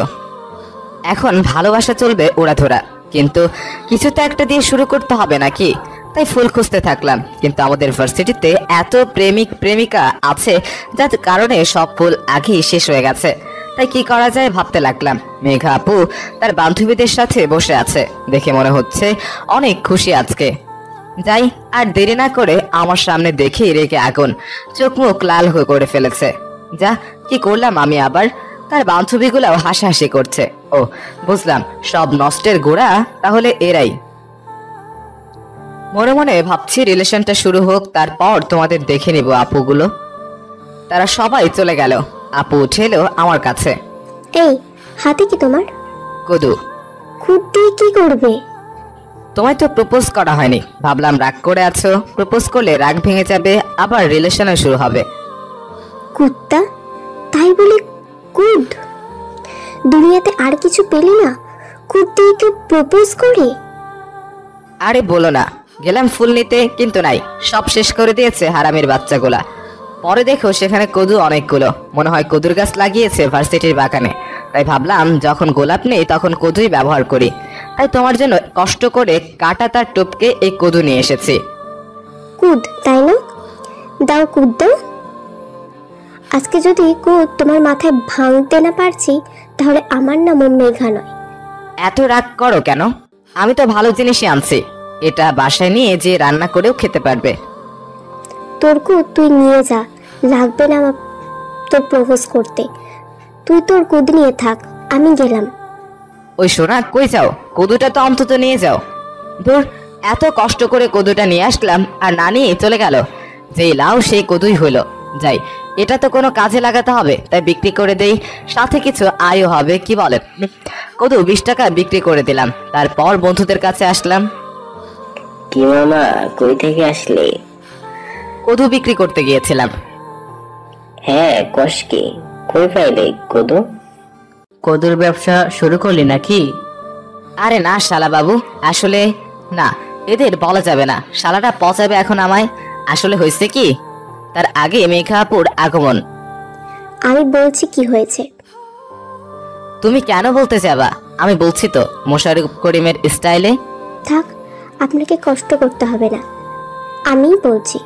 Speaker 2: এখন ভালোবাসা চলবে ওড়াধরা, কিন্তু কিছু তো একটা দিয়ে শুরু করতে হবে নাকি? তাই ফুল খুঁজতে থাকলাম, কিন্তু আমাদের ভার্সিটিতে এত প্রেমিক প্রেমিকা আছে যার কারণে সব ফুল আগেই শেষ হয়ে গেছে। তাই কি করা যায় ভাবতে লাগলাম। মেঘা আপু তার বান্ধবীদের সাথে বসে আছে, দেখে মনে হচ্ছে অনেক খুশি আজকে। যাই, আর দেরি না করে আমার সামনে দেখেই রেগে আগুন, চোখ মুখ লাল হয়ে করে ফেলেছে। যা, কি করলাম আমি আবার? তার বান্ধবীগুলাও হাসাহাসি করছে। ও বুঝলাম, সব নষ্টের গোড়া তাহলে এরাই। মনে মনে ভাবছি রিলেশনটা শুরু হোক, তারপর তোমাদের দেখে নিব আপুগুলো। তারা সবাই চলে গেল। আপু উঠে এলো আমার কাছে।
Speaker 4: এই, হাতে কি তোমার?
Speaker 2: কদু।
Speaker 4: খুদ দিয়ে কি করবে?
Speaker 2: তোমায় তো প্রপোজ করা হয়নি, ভাবলাম রাগ করে আছো, প্রপোজ করলে রাগ ভেঙে যাবে, আবার রিলেশনও শুরু হবে।
Speaker 4: কুত্তা, তাই বলে কুদ? দুনিয়াতে আর কিছু পেলি না? কুদ দিয়ে কেউ প্রপোজ করে?
Speaker 2: আরে বলো না, গেলাম ফুল নিতে, কিন্তু নাই, সব শেষ করে দিয়েছে হারামির বাচ্চাগুলা। পরে দেখো সেখানে কদু অনেকগুলো, মনে হয় কদুর গাছ লাগিয়েছে ভার্সিটির বাগানে। তাই ভাবলাম যখন গোলাপ নেই তখন কদুই ব্যবহার করি। তাই তোমার জন্য কষ্ট করে কাটা তার টপকে এই কদু নিয়ে এসেছি।
Speaker 4: কুদ, তাই না? দাও, কুদ দাও। আজকে যদি কুদ তোমার মাথায় ভাঙতে না পারছি, তাহলে আমার নামও মেঘা নয়।
Speaker 2: এত রাগ করো কেন? আমি তো ভালো জিনিসই আনছি, এটা বাসায় নিয়ে যে রান্না করেও খেতে পারবে।
Speaker 4: তোর কুদ তুই নিয়ে যা, লাগবে না আমার তোর প্রপোজ করতে। তুই তোর কুদ নিয়ে থাক, আমি গেলাম।
Speaker 2: ওই সোনা, কই যাও? কদুটা তো অন্তত নিয়ে যাও। ধুর, এত কষ্ট করে কদুটা নিয়ে আসলাম আর না নিয়ে চলে গেল। যেই লাউ সেই কদুই হলো। যাই, এটা তো কোনো কাজে লাগাতে হবে, তাই বিক্রি করে দেই, সাথে কিছু আয়ও হবে, কি বলেন? কদু 20 টাকা বিক্রি করে দিলাম। তারপর বন্ধুদের কাছে আসলাম।
Speaker 8: কি মামা, কই থেকে আসলে?
Speaker 2: কদু বিক্রি করতে গিয়েছিলাম।
Speaker 8: হ্যাঁ, কষকে কই পাইলে কদু?
Speaker 9: কদুর ব্যবসা শুরু করলি নাকি?
Speaker 2: আরে না শালা বাবু, আসলে না, এদের বলা যাবে না, শালাটা পচাবে এখন আমায়। আসলে হয়েছে কি, তার আগে মেঘাপুর আগমন।
Speaker 4: আমি বলছি কি হয়েছে।
Speaker 2: তুমি কেন বলতে যাবা? আমি বলছি তো মোশাররফ করিমের স্টাইলে।
Speaker 4: থাক, আপনাকে কষ্ট করতে হবে না, আমিই বলছি।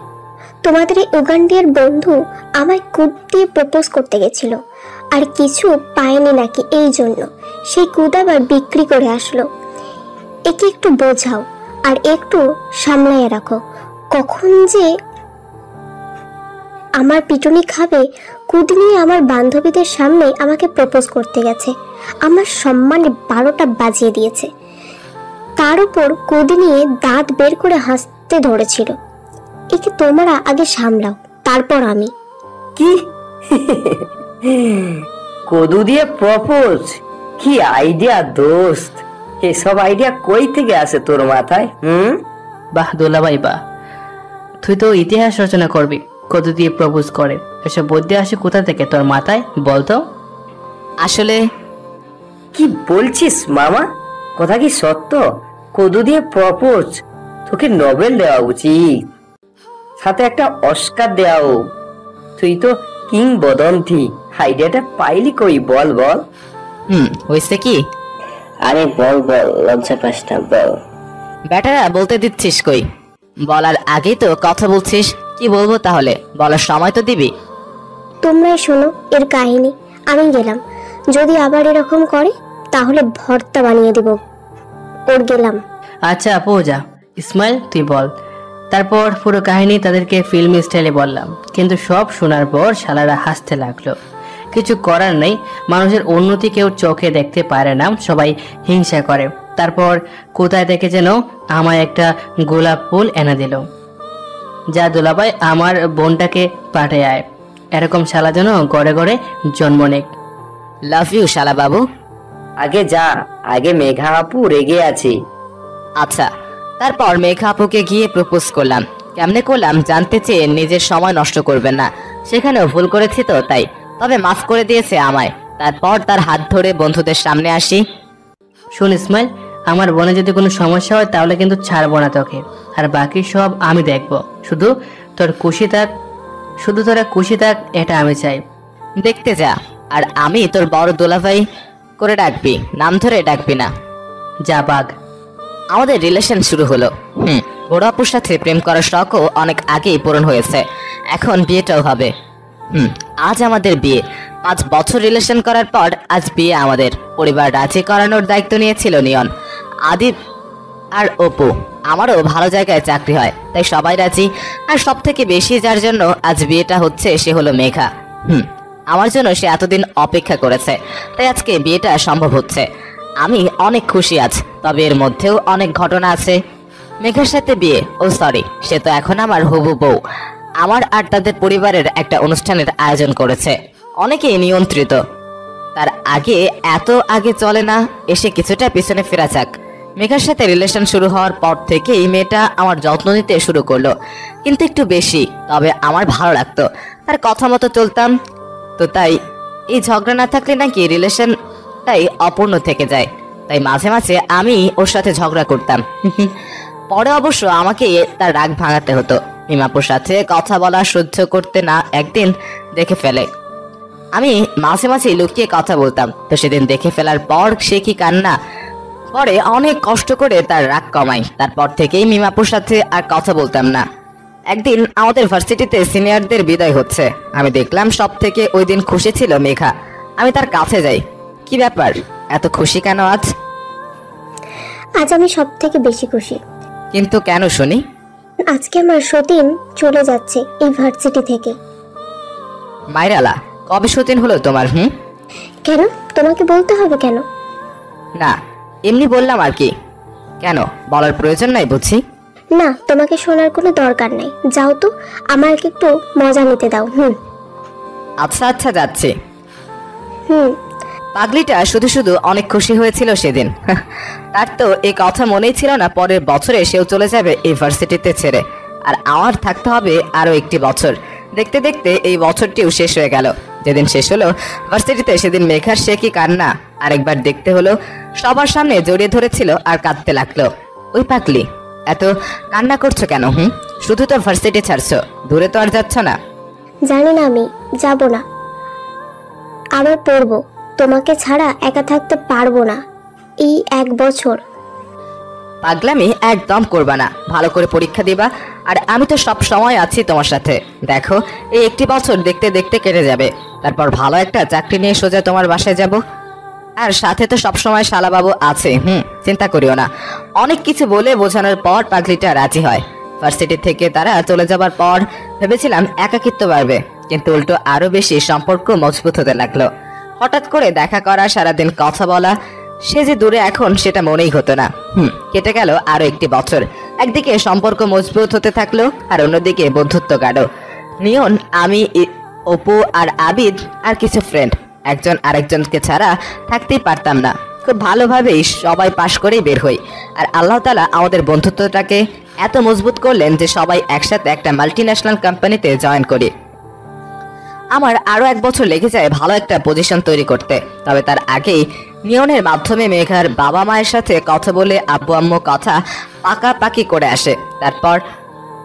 Speaker 4: তোমাদের এই উগান্ডিয়ার বন্ধু আমায় কুদ দিয়ে প্রপোজ করতে গেছিল, আর কিছু পায়নি নাকি, এই জন্য সেই কুদ আবার বিক্রি করে আসলো। একে একটু বোঝাও আর একটু সামলাইয়া রাখো, কখন যে আমার পিটুনি খাবে। কুদ নিয়ে আমার বান্ধবীদের সামনে আমাকে প্রপোজ করতে গেছে, আমার সম্মানে 12টা বাজিয়ে দিয়েছে। তার উপর কুদ নিয়ে দাঁত বের করে হাসতে ধরেছিল। একে তোমরা আগে সামলাও, তারপর আমি।
Speaker 6: কি? কদু দিয়ে প্রপোজ? কি আইডিয়া দোস্ত! এসব আইডিয়া কই থেকে আসে তোর মাথায়?
Speaker 9: বাহ দোলাভাই বাহ, তুই তো ইতিহাস রচনা করবি। কদু দিয়ে প্রপোজ করে, এসব বুদ্ধি আসে কোথা থেকে তোর মাথায় বলতো?
Speaker 2: আসলে
Speaker 6: কি বলছিস মামা? কথা কি সত্য? কদু দিয়ে প্রপোজ? তোকে নোবেল দেওয়া উচিত, সাথে একটা অস্কার দেওয়াও। তুই তো কিংবদন্তি। আইডিয়াটা পাইলি কই? বল বল।
Speaker 2: হয়েছে কি?
Speaker 8: আরে বল বল, লজ্জা পাস না, বল।
Speaker 2: ব্যাটারা বলতে দিচ্ছিস কই? বলার আগেই তো কথা বলছিস। কি বলবো তাহলে? বলার সময় তো দিবি।
Speaker 4: তোমরাই শোনো এর কাহিনী। আমি গেলাম, যদি আবার এরকম করে তাহলে ভর্তা বানিয়ে দেব ওর। গেলাম।
Speaker 9: আচ্ছা আপু যা, ইসমাইল তুই বল। তারপর পুরো কাহিনী তাদেরকে ফিল্মি স্টাইলে বললাম, কিন্তু সব শোনার পর শালারা হাসতে লাগলো। কিছু করার নেই, মানুষের উন্নতি কেউ চোখে দেখতে পারে না, সবাই হিংসা করে। তারপর কোথায় থেকে যেন আমায় একটা গোলাপ ফুল এনে দিল। যা দুলাভাই, আমার বোনটাকে পাঠে আয়, এরকম শালা যেন গড়ে গড়ে জন্ম নেক।
Speaker 2: লাভ ইউ শালা বাবু।
Speaker 6: আগে যা, আগে মেঘা আপু রেগে আছে।
Speaker 2: আচ্ছা, তারপর মেঘা আপুকে গিয়ে প্রপোজ করলাম। কেমনে করলাম জানতে চেয়ে নিজের সময় নষ্ট করবেন না, সেখানেও ভুল করেছি তো তাই, তবে মাফ করে দিয়েছে আমায়। তারপর তার হাত ধরে বন্ধুদের সামনে আসি।
Speaker 9: শোন ইসমাইল, আমার বোনে যদি কোনো সমস্যা হয় তাহলে কিন্তু ছাড়বো না তোকে, আর বাকি সব আমি দেখবো। শুধু তোরা খুশি থাক, এটা আমি চাই।
Speaker 2: দেখতে যা, আর আমি তোর বড় দোলাভাই করে ডাকবি, নাম ধরে ডাকবি না।
Speaker 9: যা বাঘ।
Speaker 2: আমাদের রিলেশন শুরু হলো। বড় আপুর সাথে প্রেম করার শখও অনেক আগেই পূরণ হয়েছে, এখন বিয়েটাও হবে। আজ আমাদের বিয়ে। 5 বছর রিলেশন করার পর আজ বিয়ে আমাদের। পরিবার রাজি করানোর দায়িত্ব নিয়েছিল নিয়ন, আদিব আর অপু। আমারও ভালো জায়গায় চাকরি হয়, তাই সবাই রাজি। আর সব থেকে বেশি যার জন্য আজ বিয়েটা হচ্ছে সে হলো মেঘা। আমার জন্য সে এতদিন অপেক্ষা করেছে, তাই আজকে বিয়েটা সম্ভব হচ্ছে। আমি অনেক খুশি আজ, তবে এর মধ্যেও অনেক ঘটনা আছে। মেঘার সাথে বিয়ে, ও সরি, সে তো এখন আমার হবু বউ। আমার আর তাদের পরিবারের একটা অনুষ্ঠানের আয়োজন করেছে, অনেকেই নিয়ন্ত্রিত। তার আগে এত আগে চলে না, এসে কিছুটা পিছনে ফেরা যাক। মেঘার সাথে রিলেশন শুরু হওয়ার পর থেকেই মেয়েটা আমার যত্ন নিতে শুরু করলো, কিন্তু একটু বেশি। তবে আমার ভালো লাগতো, তার কথা মতো চলতাম তো, তাই এই ঝগড়া না থাকলে নাকি রিলেশনটাই অপূর্ণ থেকে যায়। তাই মাঝে মাঝে আমি ওর সাথে ঝগড়া করতাম। পরে অবশ্য আমাকে তার রাগ ভাঙাতে হতো। মিমাপুর সাথে কথা বলা সহ্য করতে না একদিন দেখে ফেলে। আমি মাঝে মাঝে লুকিয়ে কথা বলতাম, তো সেদিন দেখে ফেলার পর সে কি কান্না। পরে অনেক কষ্ট করে তার রাগ কমাই। তারপর থেকেই মিমাপুর সাথে আর কথা বলতাম না। একদিন আমাদের ভার্সিটিতে সিনিয়রদের বিদায় হচ্ছে, আমি দেখলাম সব থেকে ওই দিন খুশি ছিল মেঘা। আমি তার কাছে যাই, কি ব্যাপার, এত খুশি কেন আজ?
Speaker 4: আজ আমি সব থেকে বেশি খুশি।
Speaker 2: কিন্তু কেন শুনি?
Speaker 4: আজকে আমার সতীন চলে যাচ্ছে এই ভার্সিটি থেকে।
Speaker 2: মাইরালা, কবে সতীন হলো তোমার?
Speaker 4: কেন, তোমাকে বলতে হবে কেন?
Speaker 2: না, এমনি বললাম আর কি। কেন বলার প্রয়োজন নাই বুঝি?
Speaker 4: না, তোমাকে শোনার কোনো দরকার নাই, যাও তো, আমাকে একটু মজা নিতে দাও।
Speaker 2: আচ্ছা আচ্ছা, যাচ্ছে। পাগলিটা শুধু শুধু অনেক খুশি হয়েছিল সেদিন। তার তো এই কথা মনেই ছিল না পরের বছরে সেও চলে যাবে এই ভার্সিটিতে ছেড়ে, আর আমার থাকতে হবে আরো একটি বছর। দেখতে দেখতে এই বছরটিও শেষ হয়ে গেল। যেদিন শেষ হলো ভার্সিটিতে, সেদিন মেঘার সে কি কান্না। আরেকবার দেখতে হলো, সবার সামনে জড়িয়ে ধরেছিল আর কাঁদতে লাগলো। ওই পাগলি, এত কান্না করছো কেন? শুধু তো ভার্সিটি ছাড়ছো, দূরে তো আর যাচ্ছ না?
Speaker 4: জানি না, আমি যাব না, আবার পড়বো। তোমাকে ছাড়া একা থাকতে পারবো না এই 1 বছর।
Speaker 2: পাগলামি একদম করবা না, ভালো করে পরীক্ষা দিবা। আর আমি তো সব সময় আছি তোমার সাথে। দেখো, এই 1টি বছর দেখতে দেখতে কেটে যাবে, তারপর ভালো একটা চাকরি নিয়ে সোজা তোমার বাসায় যাব। আর সাথে তো সব সময় শালাবাবু আছে, চিন্তা করিও না। অনেক কিছু বলে বোঝানোর পর পাগলিটা রাজি হয়। ভার্সিটি থেকে তারা চলে যাবার পর ভেবেছিলাম একাকিত্ব বাড়বে, কিন্তু উল্টো আরো বেশি সম্পর্ক মজবুত হতে লাগলো। হঠাৎ করে দেখা করা, সারাদিন কথা বলা, সে যে দূরে এখন সেটা মনেই হতো না। কেটে গেল আরো 1টি বছর। একদিকে সম্পর্ক মজবুত হতে থাকলো, আর অন্যদিকে বন্ধুত্ব গাঢ়। নিয়ন, আমি, অপু আর আবিদ আর কিছু ফ্রেন্ড, একজন আরেকজনকে ছাড়া থাকতেই পারতাম না। খুব ভালোভাবেই সবাই পাশ করেই বের হই। আর আল্লাহ তাআলা আমাদের বন্ধুত্বটাকে এত মজবুত করলেন যে সবাই একসাথে একটা মাল্টিন্যাশনাল কোম্পানিতে জয়েন করি। আমার আরো 1 বছর লেগে যায় ভালো একটা পজিশন তৈরি করতে। তবে তার আগেই নিয়নের মাধ্যমে মেঘার বাবা মায়ের সাথে কথা বলে আব্বু আম্মু কথা পাকাপাকি করে আসে।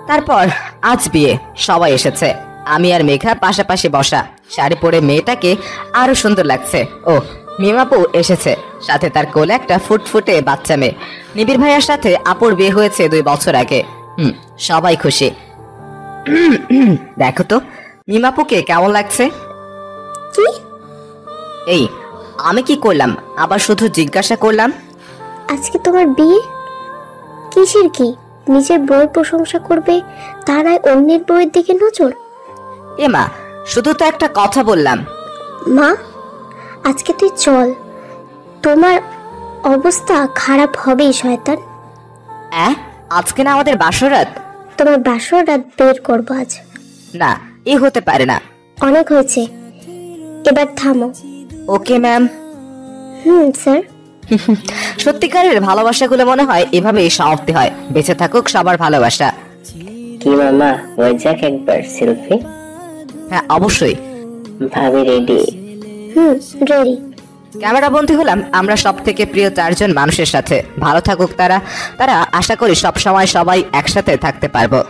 Speaker 2: তারপর আজ বিয়ে, সবাই এসেছে। আমি আর মেঘা পাশাপাশি বসা, শাড়ি পরে মেয়েটাকে আরো সুন্দর লাগছে। ও, মিমাপু এসেছে, সাথে তার কোলে একটা ফুটফুটে বাচ্চা মেয়ে। নিবিড় ভাইয়ার সাথে আপুর বিয়ে হয়েছে 2 বছর আগে। সবাই খুশি। দেখো তো মিমাপুকে কেমন লাগছে,
Speaker 4: কি?
Speaker 2: এই আমি কি করলাম? আবার শুধু জিজ্ঞাসা করলাম।
Speaker 4: আজকে তোমার বিয়ে? কিসের কি? নিজের বউয়ের প্রশংসা করবে, তারাই অন্যের বউয়ের দিকে নজর?
Speaker 2: এ মা, শুধু তো একটা কথা বললাম।
Speaker 4: মা, আজকে তুই চল, তোমার অবস্থা খারাপ হবেই শয়তান।
Speaker 2: আজকে না আমাদের বাসরাত?
Speaker 4: তোমার বাসরাত বের করবো আজ।
Speaker 2: না, এ হতে পারে না।
Speaker 4: অনেক হয়েছে, এবার থামো।
Speaker 2: Okay ma'am.
Speaker 4: স্যার।
Speaker 2: সত্যিকারের ভালোবাসাগুলো মনে হয় এভাবেই সমাপ্তি হয়। বেঁচে থাকুক সবার ভালোবাসা।
Speaker 8: কি মামা, হয়ে যাক একবার সেলফি?
Speaker 2: হ্যাঁ অবশ্যই।
Speaker 8: ভাবি রেডি?
Speaker 4: রেডি।
Speaker 2: ক্যামেরা বন্দী হলাম আমরা সব থেকে প্রিয় 4 জন মানুষের সাথে। ভালো থাকুক তারা। আশা করি সব সময় সবাই একসাথে থাকতে পারবো।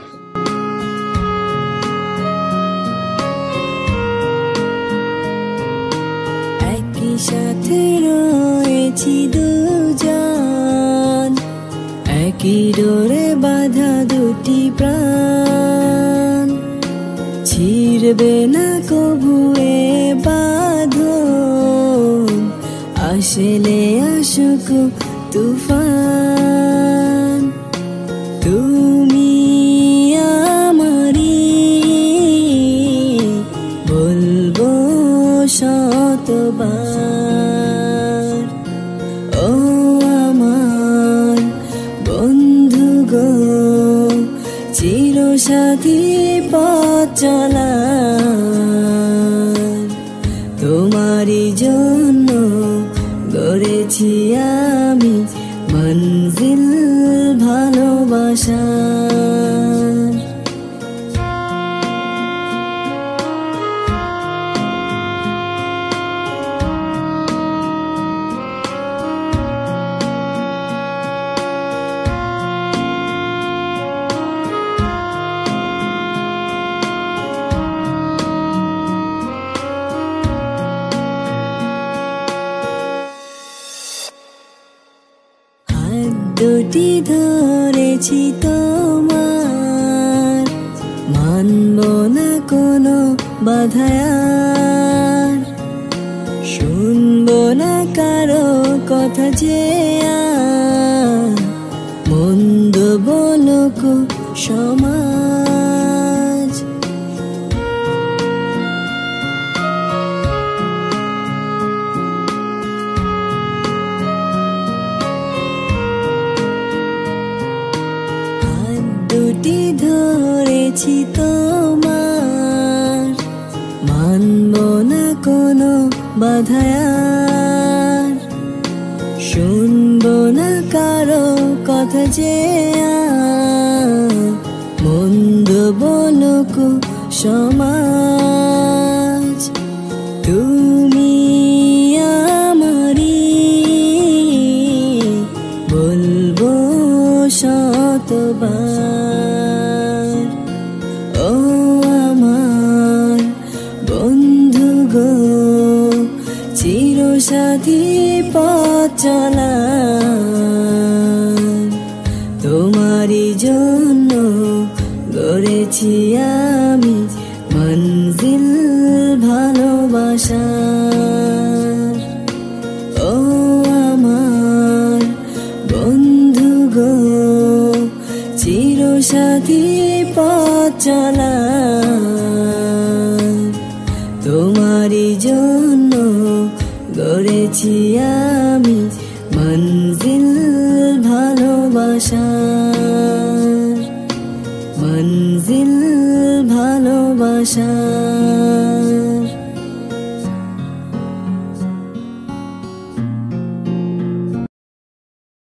Speaker 10: একই সাথে রয়েছি দুজন, একই ডোরে বাঁধা দুটি প্রাণ, ছিড়বে না কভু এ বাঁধন, আসলে আসুক তুফান। তুমি আমারি, বলবো শতবার, ও আমার বন্ধু গো, চিরসাথী পথ চলা। তোমারই জন্য গড়েছি আমি মঞ্জিল ভালোবাসা। দুটি ধরেছি তোমার, মানব না কোনো বাধায়ার, শুনবো না কারো কথা যে আর, মন্দ বলুক সমাজ। দুটি ধরেছি তোমার, মানব না কোনো বাধায়ার, শুনবো না কারো কথা যে আর, মন্দ বলুক সমাজ। তুমি আমারি, বলবো শতবার, ও আমার বন্ধু গো, চিরসাথী পথ চলা। তোমারই জন্য গড়েছি আমি মঞ্জিল ভালোবাসা। ও আমার বন্ধু গো, চিরসাথী পথ চলা। তোমারই জন্য গড়েছি আমি মঞ্জিল ভালোবাসা, মঞ্জিল ভালোবাসা।